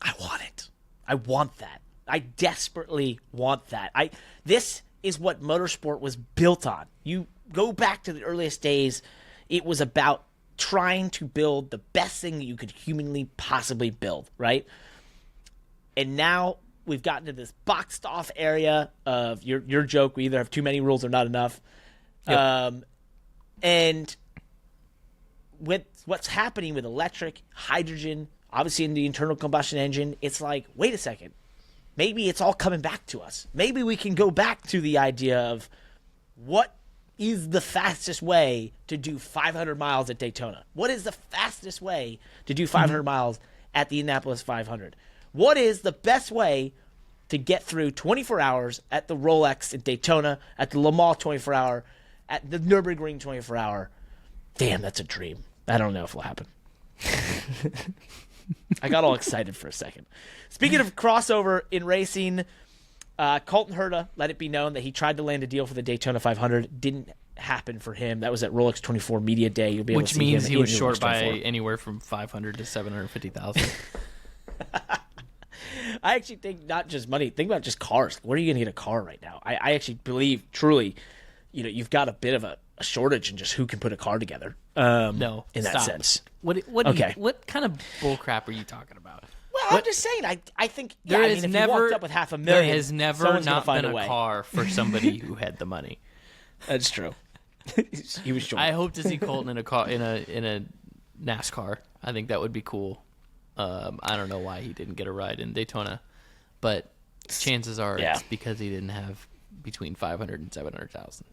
I want it. I want that. I desperately want that. This is what motorsport was built on. You go back to the earliest days, it was about trying to build the best thing that you could humanly possibly build, right? And now we've gotten to this boxed off area of your joke. We either have too many rules or not enough. Yep. And with what's happening with electric, hydrogen, obviously in the internal combustion engine, it's like, wait a second. Maybe it's all coming back to us. Maybe we can go back to the idea of what is the fastest way to do 500 miles at Daytona? What is the fastest way to do 500 miles at the Indianapolis 500? What is the best way to get through 24 hours at the Rolex at Daytona, at the Le Mans 24 hour, at the Nürburgring 24 hour? Damn, that's a dream. I don't know if it'll happen. I got all excited for a second. Speaking of crossover in racing, Colton Herta let it be known that he tried to land a deal for the Daytona 500. Didn't happen for him. That was at Rolex 24 Media Day. You'll be able to see means him he was short by anywhere from 500 to 750,000. I actually think not just money. Think about just cars. Where are you going to get a car right now? I actually believe truly, you've got a bit of a shortage in just who can put a car together. No, in that sense. What kind of bullcrap are you talking about? Well, I'm just saying. I think if you walked up with $500,000, there has never not been a car for somebody who had the money. That's true. He was short. I hope to see Colton in a car in a NASCAR. I think that would be cool. I don't know why he didn't get a ride in Daytona, but chances are it's because he didn't have between 500 and 700,000.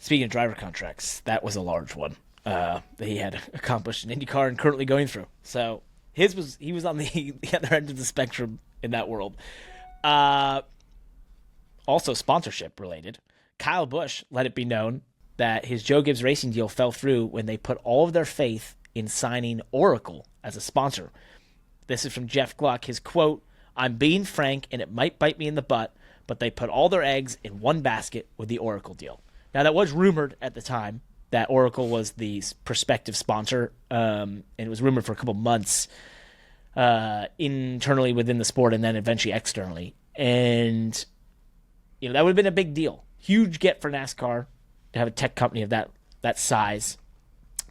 Speaking of driver contracts, that was a large one that he had accomplished in IndyCar and currently going through. So he was on the other end of the spectrum in that world. Also sponsorship related, Kyle Busch let it be known that his Joe Gibbs Racing deal fell through when they put all of their faith in signing Oracle as a sponsor. This is from Jeff Gluck. His quote, "I'm being frank, and it might bite me in the butt, but they put all their eggs in one basket with the Oracle deal." Now, that was rumored at the time that Oracle was the prospective sponsor, and it was rumored for a couple months internally within the sport and then eventually externally. And, that would have been a big deal. Huge get for NASCAR to have a tech company of that size.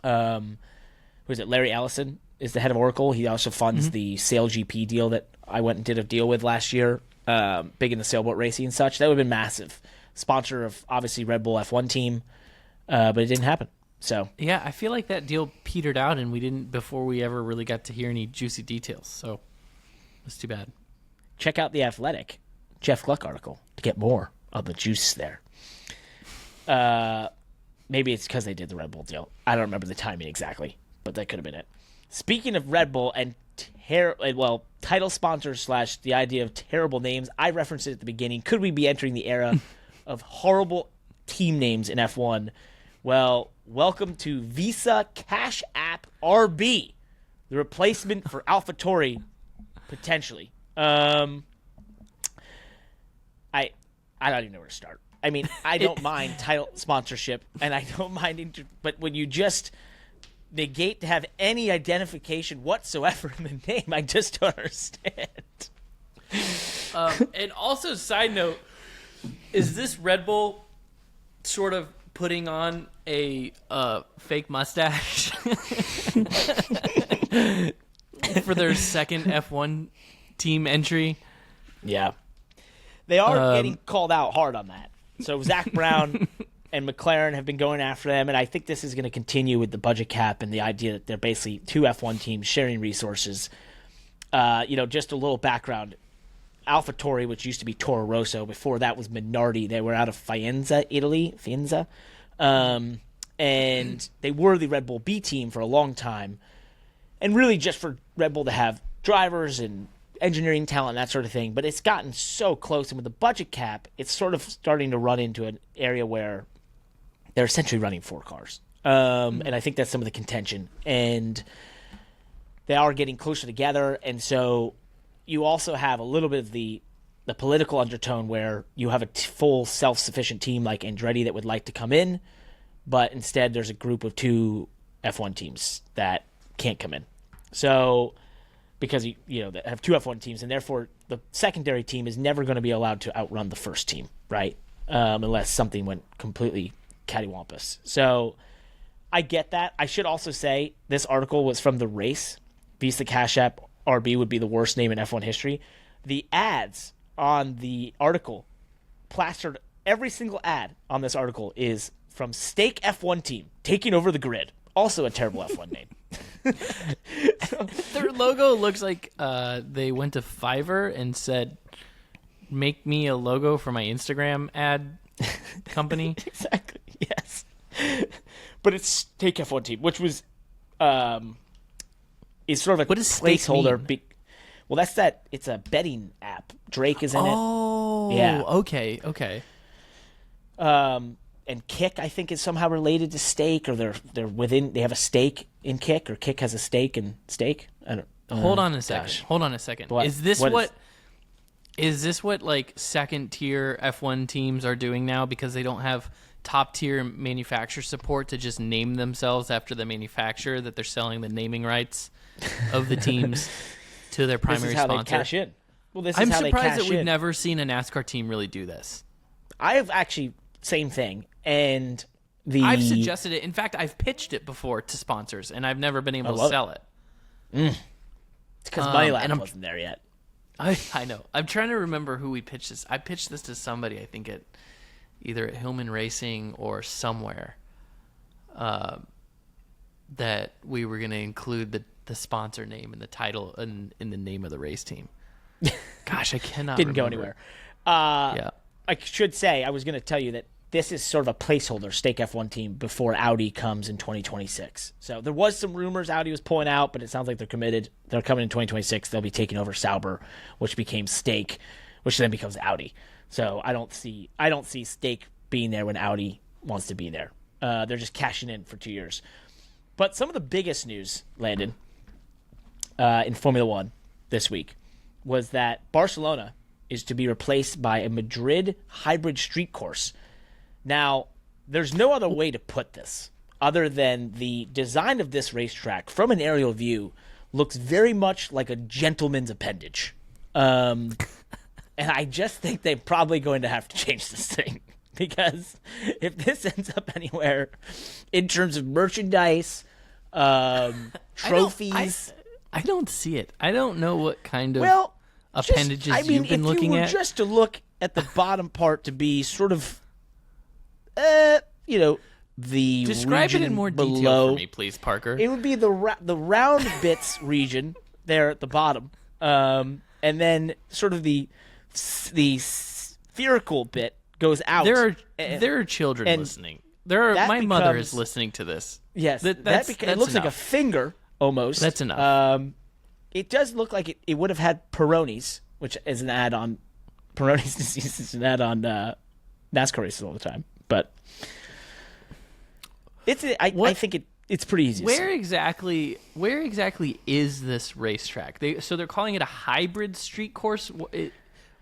Who is it? Larry Ellison is the head of Oracle. He also funds the Sail GP deal that I went and did a deal with last year, big in the sailboat racing and such. That would have been massive. Sponsor of, obviously, Red Bull F1 team, but it didn't happen. So yeah, I feel like that deal petered out, and we didn't before we ever really got to hear any juicy details. So that's too bad. Check out the Athletic Jeff Gluck article to get more of the juice there. Maybe it's because they did the Red Bull deal. I don't remember the timing exactly, but that could have been it. Speaking of Red Bull and title sponsors / the idea of terrible names, I referenced it at the beginning. Could we be entering the era of horrible team names in F1? Well, welcome to Visa CashApp RB, the replacement for AlphaTauri, potentially. I don't even know where to start. I mean, I don't mind title sponsorship, and I don't mind, but when you just negate to have any identification whatsoever in the name, I just don't understand. And also, side note, is this Red Bull sort of putting on a fake mustache for their second F1 team entry? Yeah. They are getting called out hard on that. So Zach Brown and McLaren have been going after them, and I think this is going to continue with the budget cap and the idea that they're basically two F1 teams sharing resources. Just a little background. AlphaTauri, which used to be Toro Rosso, before that was Minardi. They were out of Faenza, Italy. And they were the Red Bull B team for a long time. And really just for Red Bull to have drivers and engineering talent, that sort of thing. But it's gotten so close, and with the budget cap, it's sort of starting to run into an area where they're essentially running 4 cars. And I think that's some of the contention. And they are getting closer together, and so you also have a little bit of the the political undertone where you have a full self-sufficient team like Andretti that would like to come in, but instead there's a group of 2 F1 teams that can't come in. So because they have 2 F1 teams, and therefore the secondary team is never going to be allowed to outrun the first team, right? Unless something went completely cattywampus. So I get that. I should also say this article was from The Race. Visa CashApp RB would be the worst name in F1 history. The ads on the article, plastered, every single ad on this article is from Stake F1 Team, taking over the grid. Also a terrible F1 name. Their logo looks like they went to Fiverr and said, make me a logo for my Instagram ad company. Exactly, yes. But it's Stake F1 Team, which was is sort of a what does placeholder. Well, it's a betting app. Drake is in it. Oh, yeah. Okay. And Kick, I think, is somehow related to Stake, or they have a stake in Kick, or Kick has a stake in Stake. I don't. Hold on a second. What? Is this what like second tier F1 teams are doing now because they don't have top tier manufacturer support to just name themselves after the manufacturer that they're selling the naming rights of the teams to their primary This is how sponsor? they cash in. Well, this is I'm how they surprised cash that we've in. never seen a NASCAR team really do this. I have actually same thing, and I've suggested it. In fact, I've pitched it before to sponsors, and I've never been able to sell it. It's because Moneyland wasn't there yet. I know. I'm trying to remember who we pitched this. I pitched this to somebody, I think either at Hillman Racing or somewhere, that we were going to include the sponsor name and the title in the name of the race team. Gosh, I cannot Didn't remember. go anywhere. Yeah. I should say, I was going to tell you that this is sort of a placeholder Stake F1 Team before Audi comes in 2026. So there was some rumors Audi was pulling out, but it sounds like they're committed. They're coming in 2026. They'll be taking over Sauber, which became Stake, which then becomes Audi. So I don't see Stake being there when Audi wants to be there. They're just cashing in for 2 years. But some of the biggest news, Landon, in Formula One this week was that Barcelona is to be replaced by a Madrid hybrid street course. Now, there's no other way to put this other than the design of this racetrack from an aerial view looks very much like a gentleman's appendage. And I just think they're probably going to have to change this thing, because if this ends up anywhere in terms of merchandise, trophies... I don't see it. I don't know what kind of appendages you've been looking at. If you were just to look at the bottom part to be sort of, the Describe it in more below, detail for me, please, Parker. It would be the round bits region there at the bottom, and then sort of the spherical bit goes out. There are children listening. My mother is listening to this. Yes, that's it looks enough. like a finger almost. That's enough. It does look like it would have had Peroni's, which is an ad on Peroni's disease. Is an ad on NASCAR races all the time, but I think it's pretty easy. Where exactly is this racetrack? They're calling it a hybrid street course.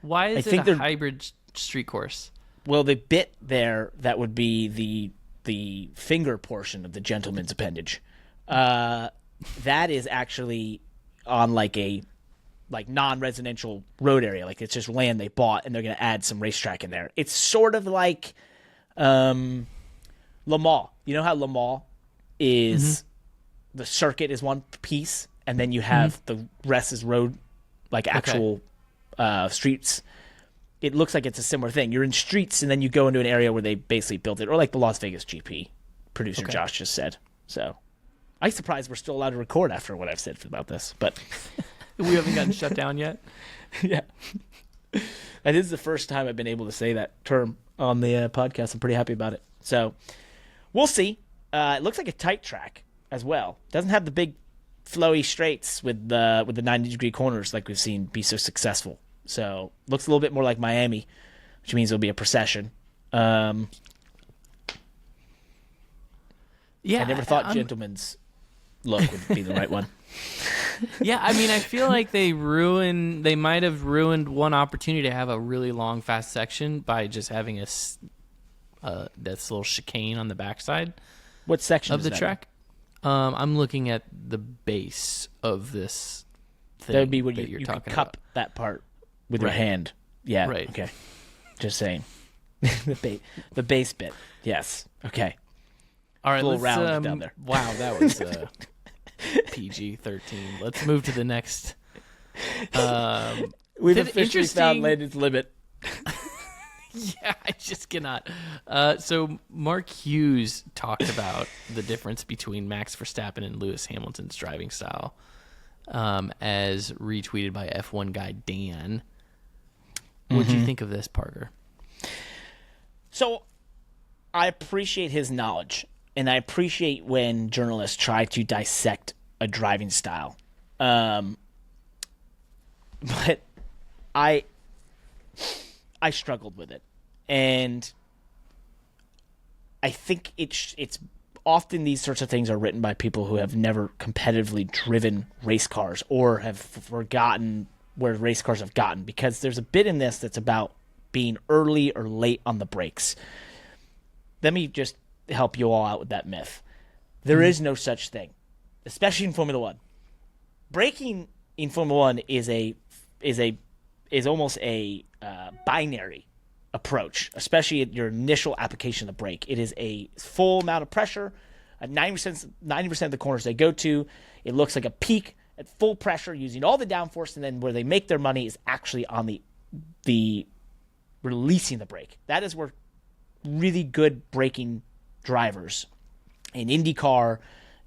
Why is it a hybrid street course? Well, the bit there that would be the finger portion of the gentleman's appendage. That is actually on like non-residential road area. Like it's just land they bought, and they're going to add some racetrack in there. It's sort of like Le Mans. You know how Le Mans is the circuit is one piece, and then you have the rest is road, like actual streets. It looks like it's a similar thing. You're in streets, and then you go into an area where they basically built it, or like the Las Vegas GP. Producer Josh just said. So I'm surprised we're still allowed to record after what I've said about this, but we haven't gotten shut down yet. Yeah, that is the first time I've been able to say that term on the podcast. I'm pretty happy about it. So we'll see. It looks like a tight track as well. Doesn't have the big flowy straights with the 90-degree corners like we've seen be so successful. So looks a little bit more like Miami, which means it'll be a procession. Yeah, I never thought gentleman's look would be the right one. Yeah, I mean, I feel like they might have ruined one opportunity to have a really long, fast section by just having this little chicane on the backside. What section of the track? I'm looking at the base of this thing. That would be when you talking could cup about that part with your hand. Yeah. Right. Okay. Just saying. the base bit. Yes. Okay. All right. Little round down there. Wow, that was PG-13. Let's move to the next. We've officially found Landon's limit. Yeah, I just cannot. So Mark Hughes talked about the difference between Max Verstappen and Lewis Hamilton's driving style, as retweeted by F1 guy Dan. What do you think of this, Parker? So I appreciate his knowledge, and I appreciate when journalists try to dissect a driving style. But I struggled with it. And I think it's often these sorts of things are written by people who have never competitively driven race cars or have forgotten where race cars have gotten, because there's a bit in this that's about being early or late on the brakes. Let me just help you all out with that myth. There is no such thing, especially in Formula One. Braking in Formula One is almost a binary approach, especially at your initial application of the brake. It is a full amount of pressure at 90% of the corners they go to. It looks like a peak at full pressure using all the downforce, and then where they make their money is actually on the releasing the brake. That is where really good braking drivers in IndyCar,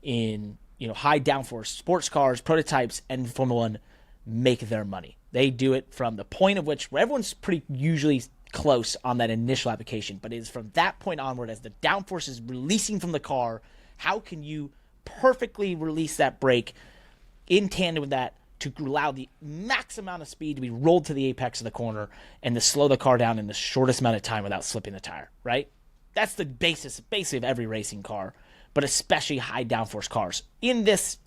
in high downforce sports cars, prototypes, and Formula One make their money. They do it from the point of which where everyone's pretty usually close on that initial application, but it is from that point onward, as the downforce is releasing from the car, how can you perfectly release that brake in tandem with that to allow the max amount of speed to be rolled to the apex of the corner and to slow the car down in the shortest amount of time without slipping the tire, right? That's the basis basically of every racing car, but especially high downforce cars. In this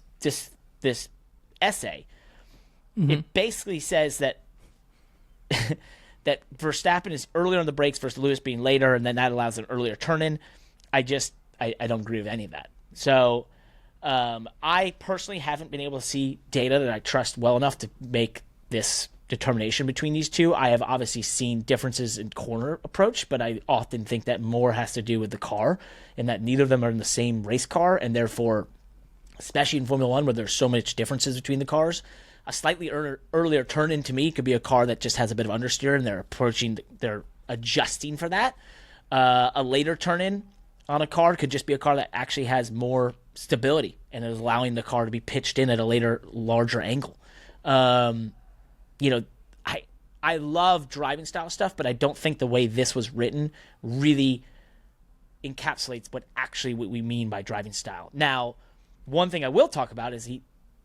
essay, it basically says that that Verstappen is earlier on the brakes versus Lewis being later, and then that allows an earlier turn-in. I don't agree with any of that. So I personally haven't been able to see data that I trust well enough to make this determination between these two. I have obviously seen differences in corner approach, but I often think that more has to do with the car, and that neither of them are in the same race car, and therefore, especially in Formula One where there's so much differences between the cars, a slightly earlier turn-in to me could be a car that just has a bit of understeer, and they're adjusting for that. A later turn-in on a car could just be a car that actually has more stability and is allowing the car to be pitched in at a later, larger angle. I love driving style stuff, but I don't think the way this was written really encapsulates what we mean by driving style. Now, one thing I will talk about is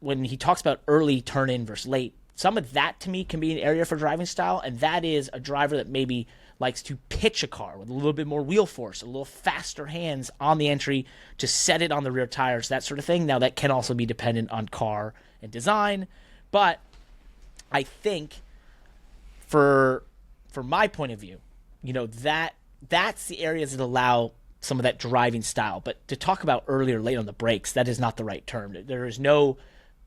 when he talks about early turn-in versus late, some of that to me can be an area for driving style, and that is a driver that maybe likes to pitch a car with a little bit more wheel force, a little faster hands on the entry to set it on the rear tires, that sort of thing. Now, that can also be dependent on car and design, but I think for my point of view, that's the areas that allow some of that driving style. But to talk about early or late on the brakes, that is not the right term. There is no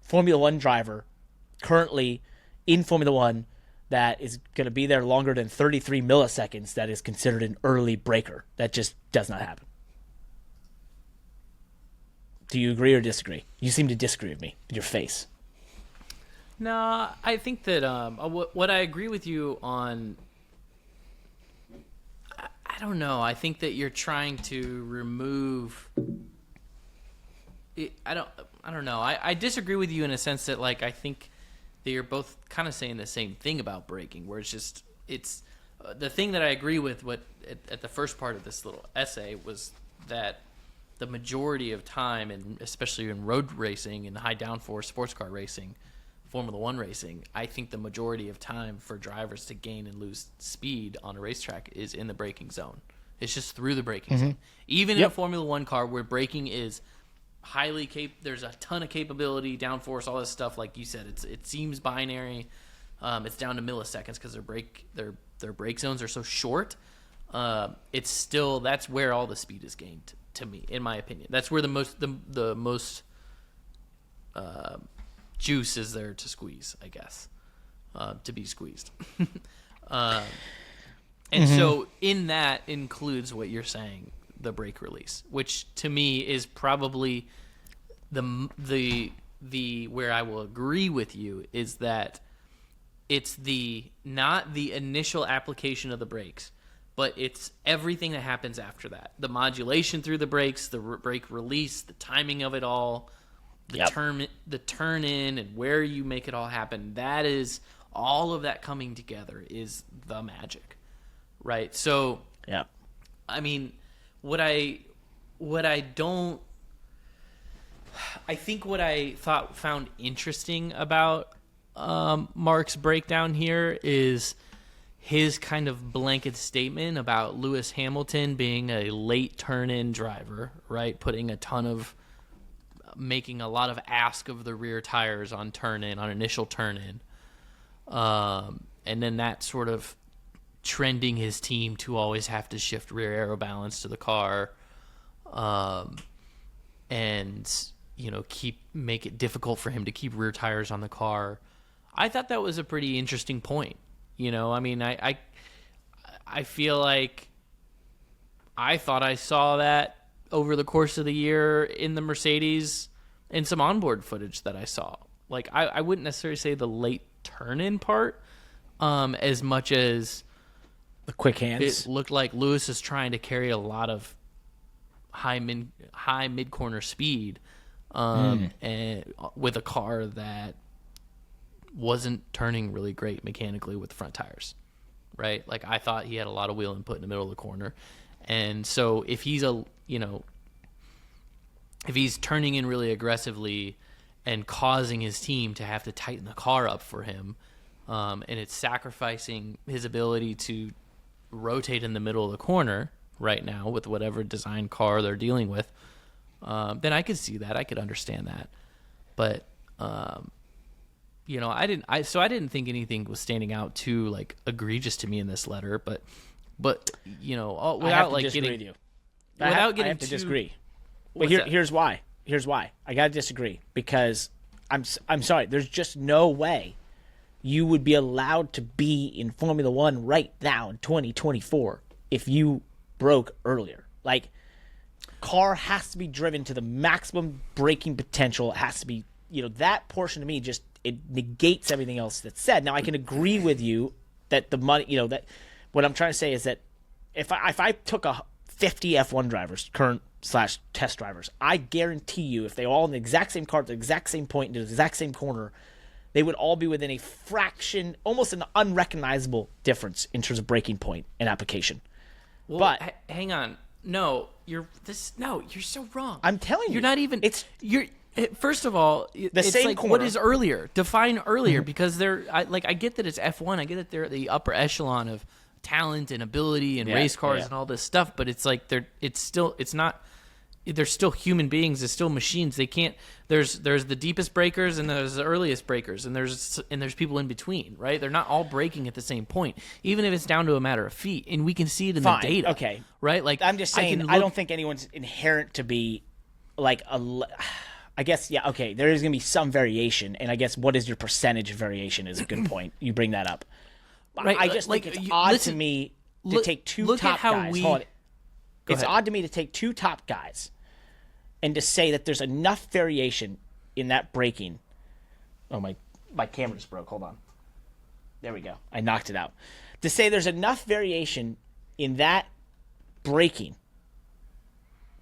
Formula One driver currently in Formula One that is going to be there longer than 33 milliseconds that is considered an early braker. That just does not happen. Do you agree or disagree? You seem to disagree with me with your face. No, I think that what I agree with you on, I don't know. I think that you're trying to remove it. I don't know. I disagree with you in a sense that, like, I think that you're both kind of saying the same thing about braking, where it's the thing that I agree with at the first part of this little essay was that the majority of time, and especially in road racing and high downforce sports car racing, Formula One racing, I think the majority of time for drivers to gain and lose speed on a racetrack is in the braking zone. It's just through the braking zone. Even in a Formula One car where braking is there's a ton of capability, downforce, all this stuff. Like you said, it seems binary. It's down to milliseconds because their brake zones are so short. It's still, that's where all the speed is gained, to me, in my opinion. That's where the most juice is there to squeeze, I guess, to be squeezed. And so in that includes what you're saying, the brake release, which to me is probably the where I will agree with you is that it's not the initial application of the brakes, but it's everything that happens after that. The modulation through the brakes, the brake release, the timing of it all, the turn in and where you make it all happen. That is all of that coming together is the magic, right? So, I mean, what I found interesting about Mark's breakdown here is his kind of blanket statement about Lewis Hamilton being a late turn-in driver, right? Making a lot of ask of the rear tires on initial turn-in. And then that sort of trending his team to always have to shift rear aero balance to the car. And, make it difficult for him to keep rear tires on the car. I thought that was a pretty interesting point. I mean, I feel like I thought I saw that over the course of the year in the Mercedes and some onboard footage that I saw. Like, I wouldn't necessarily say the late turn-in part as much as the quick hands. It looked like Lewis is trying to carry a lot of high mid-corner speed and with a car that wasn't turning really great mechanically with the front tires, right? Like, I thought he had a lot of wheel input in the middle of the corner. And so if he's if he's turning in really aggressively and causing his team to have to tighten the car up for him, and it's sacrificing his ability to rotate in the middle of the corner right now with whatever design car they're dealing with, then I could see that. I could understand that. But I didn't think anything was standing out too like egregious to me in this letter, but without like getting with you. I have to disagree. But here's why. I got to disagree because I'm sorry. There's just no way you would be allowed to be in Formula One right now in 2024 if you broke earlier. Like, car has to be driven to the maximum braking potential. It has to be, that portion to me just it negates everything else that's said. Now I can agree with you that the money, that what I'm trying to say is that if I took 50 F1 drivers, current / test drivers, I guarantee you if they all in the exact same car at the exact same point into the exact same corner, they would all be within a fraction, almost an unrecognizable difference in terms of braking point and application. Well, but hang on, you're so wrong. I'm telling you, you're not even. First of all, it's same like corner. What is earlier? Define earlier, because I get that it's F1. I get that they're at the upper echelon of talent and ability and race cars and all this stuff, but it's like they're still human beings. They're still machines. They can't. There's the deepest breakers and there's the earliest breakers and there's people in between, right? They're not all braking at the same point, even if it's down to a matter of feet, and we can see it in the data. Okay, right? Like, I'm just saying, I don't think anyone's inherent to be like I guess, okay, there is going to be some variation, and I guess what is your percentage of variation is a good point. You bring that up. Right, I just think it's odd to me to take two top guys. It's odd to me to take two top guys and to say that there's enough variation in that braking. Oh, my camera just broke. Hold on. There we go. I knocked it out. To say there's enough variation in that braking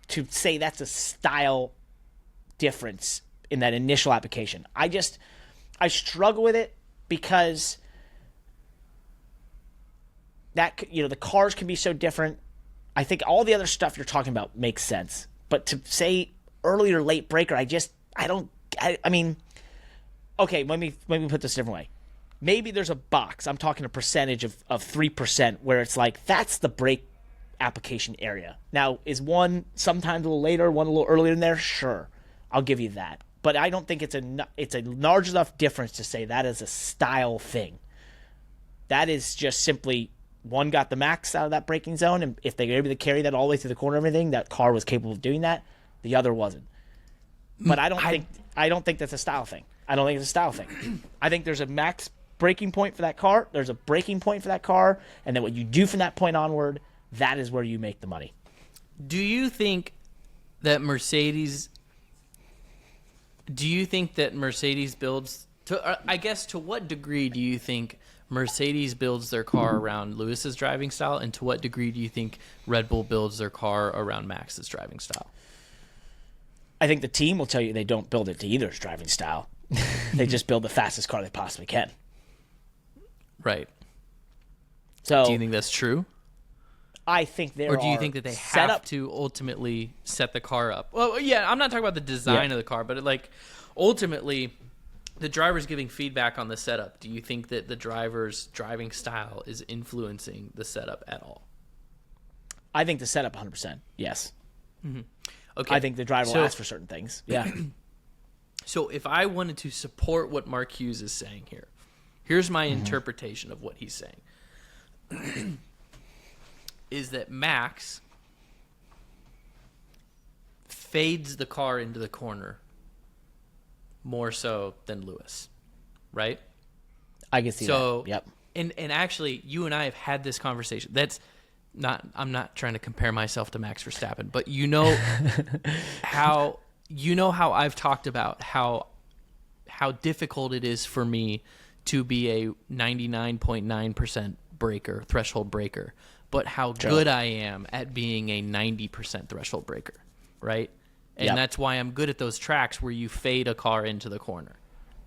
to say that's a style difference in that initial application. I struggle with it because that, the cars can be so different. I think all the other stuff you're talking about makes sense, but to say early or late breaker, I mean, okay, let me put this a different way. Maybe there's a box. I'm talking a percentage of 3% where it's like, that's the brake application area. Now, is one sometimes a little later, one a little earlier in there? Sure. I'll give you that. But I don't think it's a large enough difference to say that is a style thing. That is just simply one got the max out of that braking zone, and if they were able to carry that all the way through the corner and everything, that car was capable of doing that. The other wasn't. But I don't think that's a style thing. I don't think it's a style thing. I think there's a max braking point for that car. There's a braking point for that car, and then what you do from that point onward, that is where you make the money. Do you think that Mercedes builds I guess to what degree do you think Mercedes builds their car around Lewis's driving style, and to what degree do you think Red Bull builds their car around Max's driving style? I think the team will tell you they don't build it to either's driving style. They just build the fastest car they possibly can. Right. So do you think that's true? I think or do you think that they have to ultimately set the car up? Well, yeah, I'm not talking about the design of the car, but ultimately the driver's giving feedback on the setup. Do you think that the driver's driving style is influencing the setup at all? I think the setup 100%, yes. Mm-hmm. Okay. I think the driver will ask for certain things. Yeah. So if I wanted to support what Mark Hughes is saying here, here's my interpretation of what he's saying. Is that Max fades the car into the corner more so than Lewis, right? I can see that. Yep. And actually, you and I have had this conversation. I'm not trying to compare myself to Max Verstappen, but you know how I've talked about how difficult it is for me to be a 99.9% breaker, threshold breaker, but how good I am at being a 90% threshold breaker, right? And that's why I'm good at those tracks where you fade a car into the corner,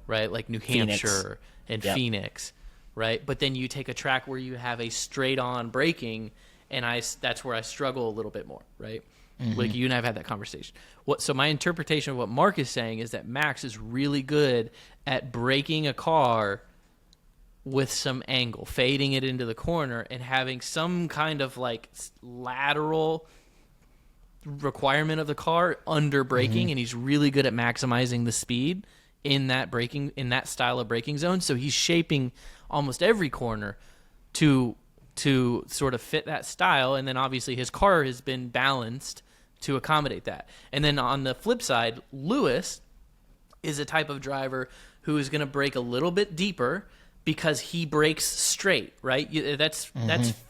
right? Like New Hampshire and Phoenix, right? But then you take a track where you have a straight-on braking, and that's where I struggle a little bit more, right? Mm-hmm. Like you and I have had that conversation. So my interpretation of what Mark is saying is that Max is really good at braking a car with some angle, fading it into the corner, and having some kind of like lateral requirement of the car under braking, and he's really good at maximizing the speed in that style of braking zone. So he's shaping almost every corner to sort of fit that style, and then obviously his car has been balanced to accommodate that. And then on the flip side, Lewis is a type of driver who is going to brake a little bit deeper because he brakes straight, right? That's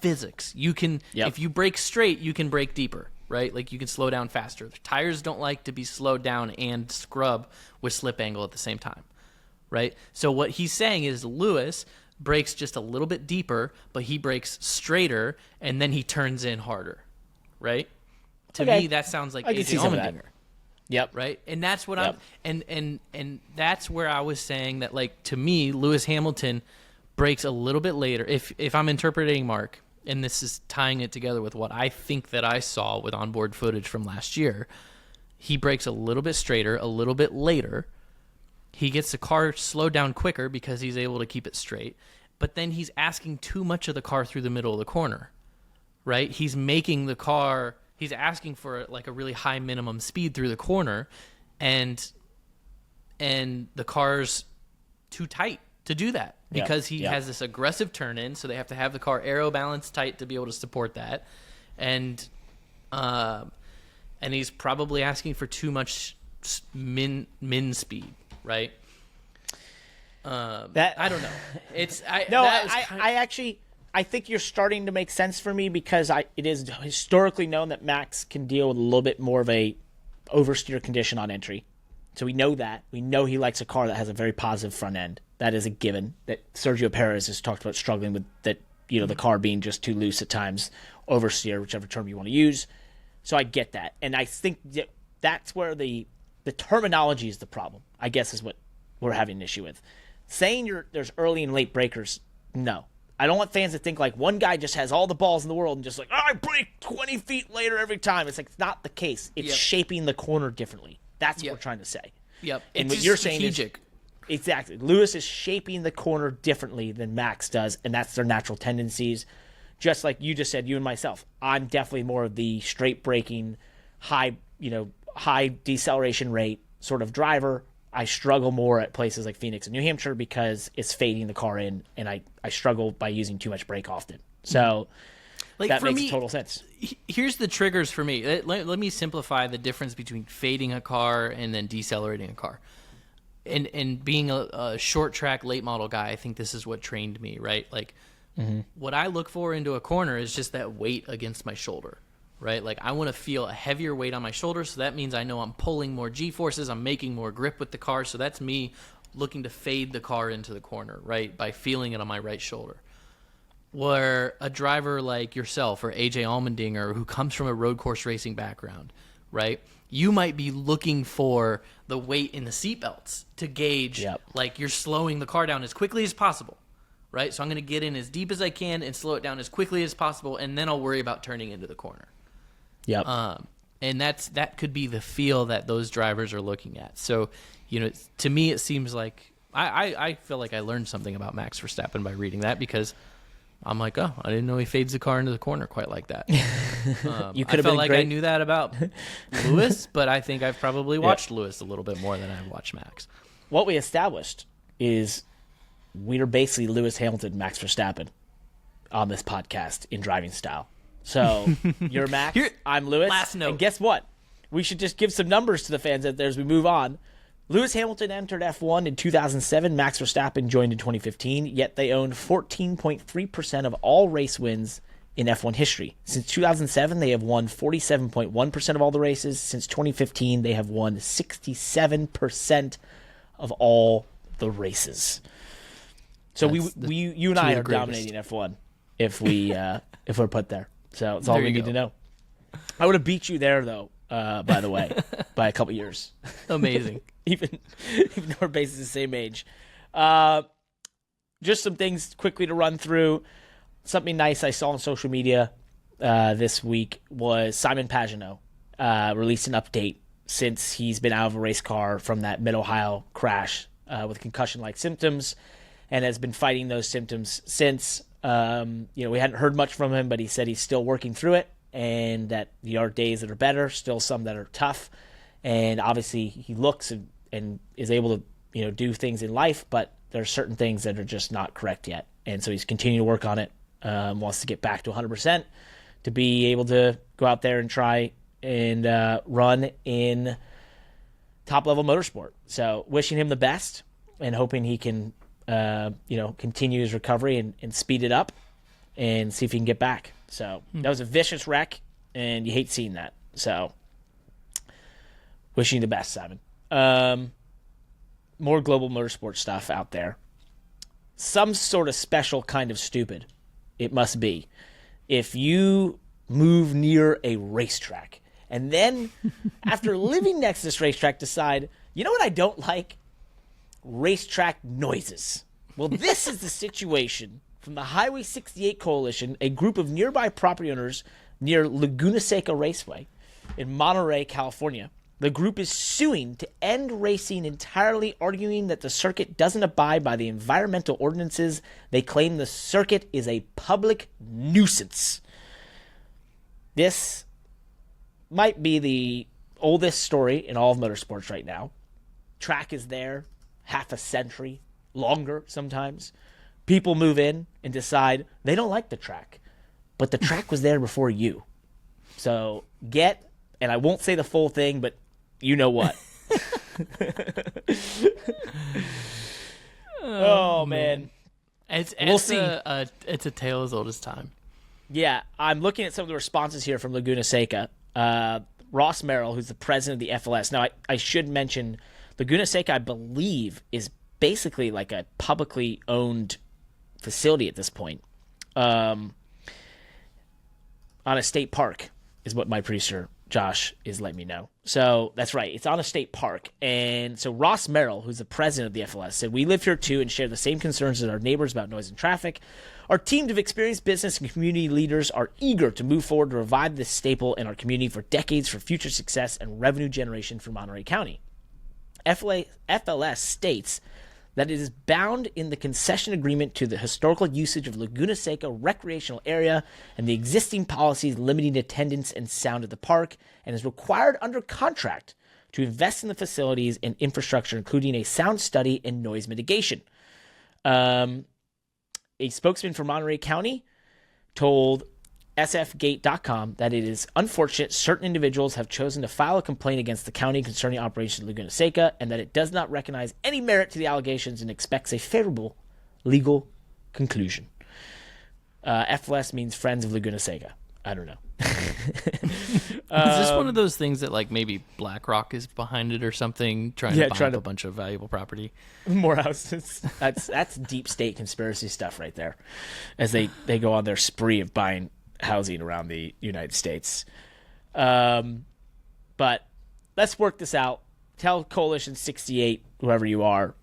physics. You can if you brake straight, you can brake deeper, right? Like you can slow down faster. Tires don't like to be slowed down and scrub with slip angle at the same time, right? So what he's saying is Lewis brakes just a little bit deeper, but he brakes straighter, and then he turns in harder, right? To me, that sounds like AJ Allmendinger. Yep. Right? And that's what I'm and that's where I was saying that, like, to me, Lewis Hamilton brakes a little bit later. If I'm interpreting Mark, and this is tying it together with what I think that I saw with onboard footage from last year, he brakes a little bit straighter, a little bit later. He gets the car slowed down quicker because he's able to keep it straight. But then he's asking too much of the car through the middle of the corner, right? He's making the car... He's asking for like a really high minimum speed through the corner, and the car's too tight to do that because he has this aggressive turn in, so they have to have the car aero balanced tight to be able to support that, and he's probably asking for too much min speed, right? That I don't know. I think you're starting to make sense for me because it is historically known that Max can deal with a little bit more of a oversteer condition on entry. So we know that. We know he likes a car that has a very positive front end. That is a given. That Sergio Perez has talked about struggling with that, the car being just too loose at times, oversteer, whichever term you want to use. So I get that. And I think that's where the terminology is the problem, I guess, is what we're having an issue with. Saying there's early and late breakers, no. I don't want fans to think like one guy just has all the balls in the world and just like, I brake 20 feet later every time. It's like, it's not the case. It's shaping the corner differently. That's what we're trying to say. Yep. And what you're saying is exactly. Lewis is shaping the corner differently than Max does, and that's their natural tendencies. Just like you just said, you and myself, I'm definitely more of the straight braking, high deceleration rate, sort of driver. I struggle more at places like Phoenix and New Hampshire because it's fading the car in, and I struggle by using too much brake often. So that makes total sense. Here's the triggers for me. Let me simplify the difference between fading a car and then decelerating a car. And being a short track late model guy, I think this is what trained me, right? Like what I look for into a corner is just that weight against my shoulder, right? Like I want to feel a heavier weight on my shoulder, so that means I know I'm pulling more G-forces, I'm making more grip with the car, so that's me looking to fade the car into the corner, right? By feeling it on my right shoulder. Where a driver like yourself or AJ Allmendinger, who comes from a road course racing background, right? You might be looking for the weight in the seatbelts to gauge, like you're slowing the car down as quickly as possible, right? So I'm going to get in as deep as I can and slow it down as quickly as possible, and then I'll worry about turning into the corner. Yep. And that could be the feel that those drivers are looking at. So, to me, it seems like I feel like I learned something about Max Verstappen by reading that, because I'm like, oh, I didn't know he fades the car into the corner quite like that. You could have felt like I knew that about Lewis, but I think I've probably watched Lewis a little bit more than I've watched Max. What we established is we're basically Lewis Hamilton, Max Verstappen on this podcast in driving style. So you're Max, I'm Lewis. Last note. And guess what? We should just give some numbers to the fans out there as we move on. Lewis Hamilton entered F1 in 2007. Max Verstappen joined in 2015, yet they own 14.3% of all race wins in F1 history. Since 2007, they have won 47.1% of all the races. Since 2015, they have won 67% of all the races. So you and I are dominating F1 if we're put there. So it's all we need to know. I would have beat you there, though, by the way, by a couple years. Amazing. even though we're basically the same age. Just some things quickly to run through. Something nice I saw on social media this week was Simon Pagenaud released an update since he's been out of a race car from that Mid-Ohio crash with concussion-like symptoms, and has been fighting those symptoms since. We hadn't heard much from him, but he said he's still working through it, and that there are days that are better, still some that are tough. And obviously he looks and is able to, do things in life, but there are certain things that are just not correct yet. And so he's continuing to work on it, wants to get back to 100% to be able to go out there and try and run in top-level motorsport. So wishing him the best and hoping he can, continue his recovery and speed it up and see if he can get back. So that was a vicious wreck, and you hate seeing that. So wishing you the best, Simon. More global motorsport stuff out there. Some sort of special kind of stupid, it must be, if you move near a racetrack and then after living next to this racetrack decide, you know what I don't like? Racetrack noises. Well, this is the situation from the Highway 68 Coalition, a group of nearby property owners near Laguna Seca Raceway in Monterey, California. The group is suing to end racing entirely, arguing that the circuit doesn't abide by the environmental ordinances. They claim the circuit is a public nuisance. This might be the oldest story in all of motorsports right now. Track is there, half a century, longer sometimes. People move in and decide they don't like the track, but the track was there before you. So and I won't say the full thing, but you know what. Oh, man. We'll see. It's a tale as old as time. Yeah, I'm looking at some of the responses here from Laguna Seca. Ross Merrill, who's the president of the FLS. Now, I should mention Laguna Seca, I believe, is basically like a publicly owned facility at this point. On a state park is what my producer Josh is letting me know. So that's right. It's on a state park. And so Ross Merrill, who's the president of the FLS, said, "We live here too and share the same concerns as our neighbors about noise and traffic. Our team of experienced business and community leaders are eager to move forward to revive this staple in our community for decades for future success and revenue generation for Monterey County." FLS states that it is bound in the concession agreement to the historical usage of Laguna Seca recreational area and the existing policies limiting attendance and sound at the park, and is required under contract to invest in the facilities and infrastructure, including a sound study and noise mitigation. A spokesman for Monterey County told sfgate.com that it is unfortunate certain individuals have chosen to file a complaint against the county concerning Operation Laguna Seca, and that it does not recognize any merit to the allegations and expects a favorable legal conclusion. FLS means Friends of Laguna Seca. I don't know. Is this one of those things that like maybe BlackRock is behind it or something, trying to buy up a bunch of valuable property? More houses. That's deep state conspiracy stuff right there, as they go on their spree of buying housing around the United States. But let's work this out. Tell Coalition 68, whoever you are,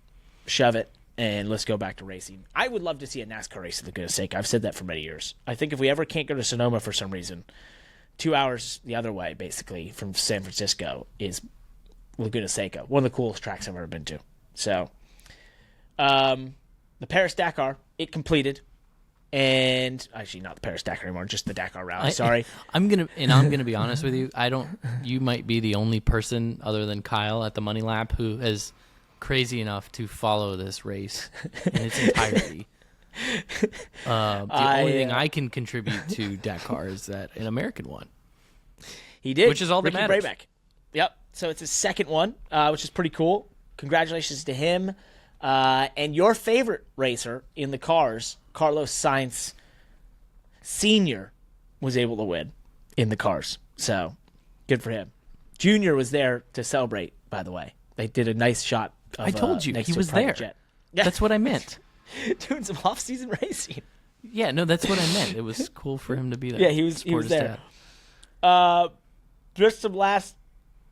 shove it, and let's go back to racing. I would love to see a NASCAR race at Laguna Seca. I've said that for many years. I think if we ever can't go to Sonoma for some reason, 2 hours the other way, basically, from San Francisco is Laguna Seca. One of the coolest tracks I've ever been to. So, the Paris-Dakar, it completed. And actually, not the Paris-Dakar anymore, just the Dakar Rally. Sorry. I'm gonna be honest with you. You might be the only person other than Kyle at the Money Lap who is crazy enough to follow this race in its entirety. The only thing I can contribute to Dakar is that an American won. He did, which is all that matters. Brayback. Yep. So it's his second one, which is pretty cool. Congratulations to him. And your favorite racer in the cars, Carlos Sainz Sr., was able to win in the cars. So good for him. Junior was there to celebrate, by the way. They did a nice shot. I told you, he was there. Jet. That's what I meant. Doing some off-season racing. Yeah, no, that's what I meant. It was cool for him to be there. Yeah, he was there. Just some last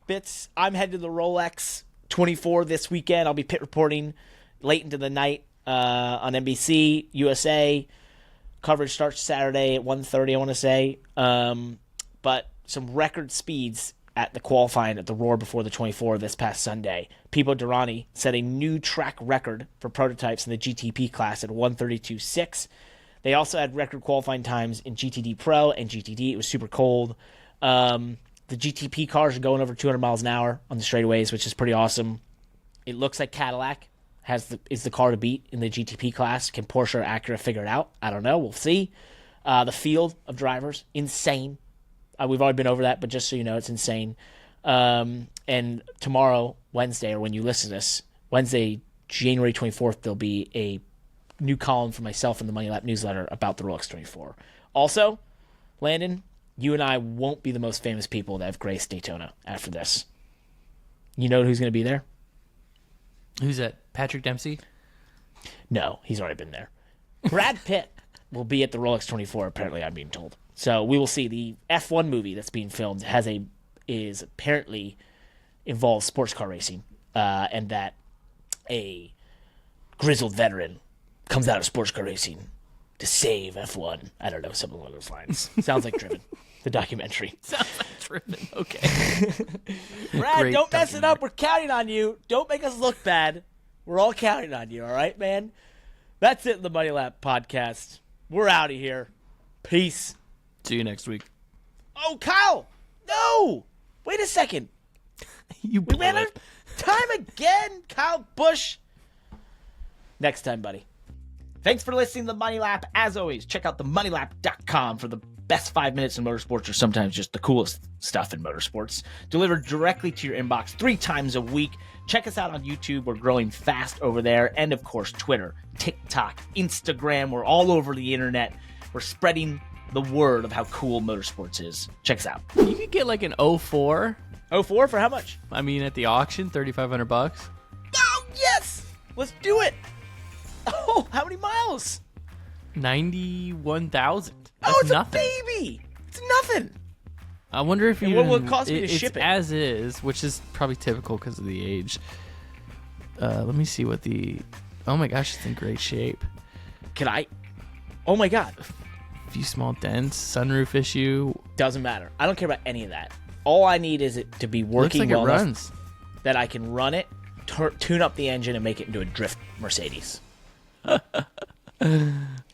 bits. I'm headed to the Rolex 24 this weekend. I'll be pit reporting late into the night on NBC, USA. Coverage starts Saturday at 1:30, I want to say. But some record speeds at the qualifying at the Roar before the 24 this past Sunday. Pipo Derani set a new track record for prototypes in the GTP class at 1:32.6. They also had record qualifying times in GTD Pro and GTD. It was super cold. The GTP cars are going over 200 miles an hour on the straightaways, which is pretty awesome. It looks like Cadillac is the car to beat in the GTP class. Can Porsche or Acura figure it out? I don't know. We'll see. The field of drivers, insane. We've already been over that, but just so you know, it's insane. And tomorrow, Wednesday, or when you listen to this, Wednesday, January 24th, there'll be a new column for myself in the Money Lap newsletter about the Rolex 24. Also, Landon, you and I won't be the most famous people that have graced Daytona after this. You know who's going to be there? Who's that? Patrick Dempsey? No, he's already been there. Brad Pitt will be at the Rolex 24, apparently, I'm being told. So we will see. The F1 movie that's being filmed is apparently involves sports car racing, and that a grizzled veteran comes out of sports car racing to save F1. I don't know, something along those lines. Sounds like Driven, the documentary. Sounds like Driven. Okay. Brad, great don't mess it up. We're counting on you. Don't make us look bad. We're all counting on you, all right, man? That's it in the Money Lap podcast. We're out of here. Peace. See you next week. Oh, Kyle! No! Wait a second. We ran out of time again, Kyle Busch. Next time, buddy. Thanks for listening to the Money Lap. As always, check out themoneylap.com for the best 5 minutes in motorsports, or sometimes just the coolest stuff in motorsports, delivered directly to your inbox 3 times a week. Check us out on YouTube. We're growing fast over there. And, of course, Twitter, TikTok, Instagram. We're all over the internet. We're spreading the word of how cool motorsports is. Check us out. You could get like an 04. 04 for how much? I mean, at the auction, $3,500. Oh, yes! Let's do it! Oh, how many miles? 91,000. Oh, it's nothing. A baby! It's nothing! I wonder if what will it cost me to ship it? As is, which is probably typical because of the age. Let me see what the... Oh my gosh, it's in great shape. Can I... Oh my god. A few small dents, sunroof issue. Doesn't matter. I don't care about any of that. All I need is it to be working Looks like well it runs. enough that I can run it, tune up the engine, and make it into a drift Mercedes.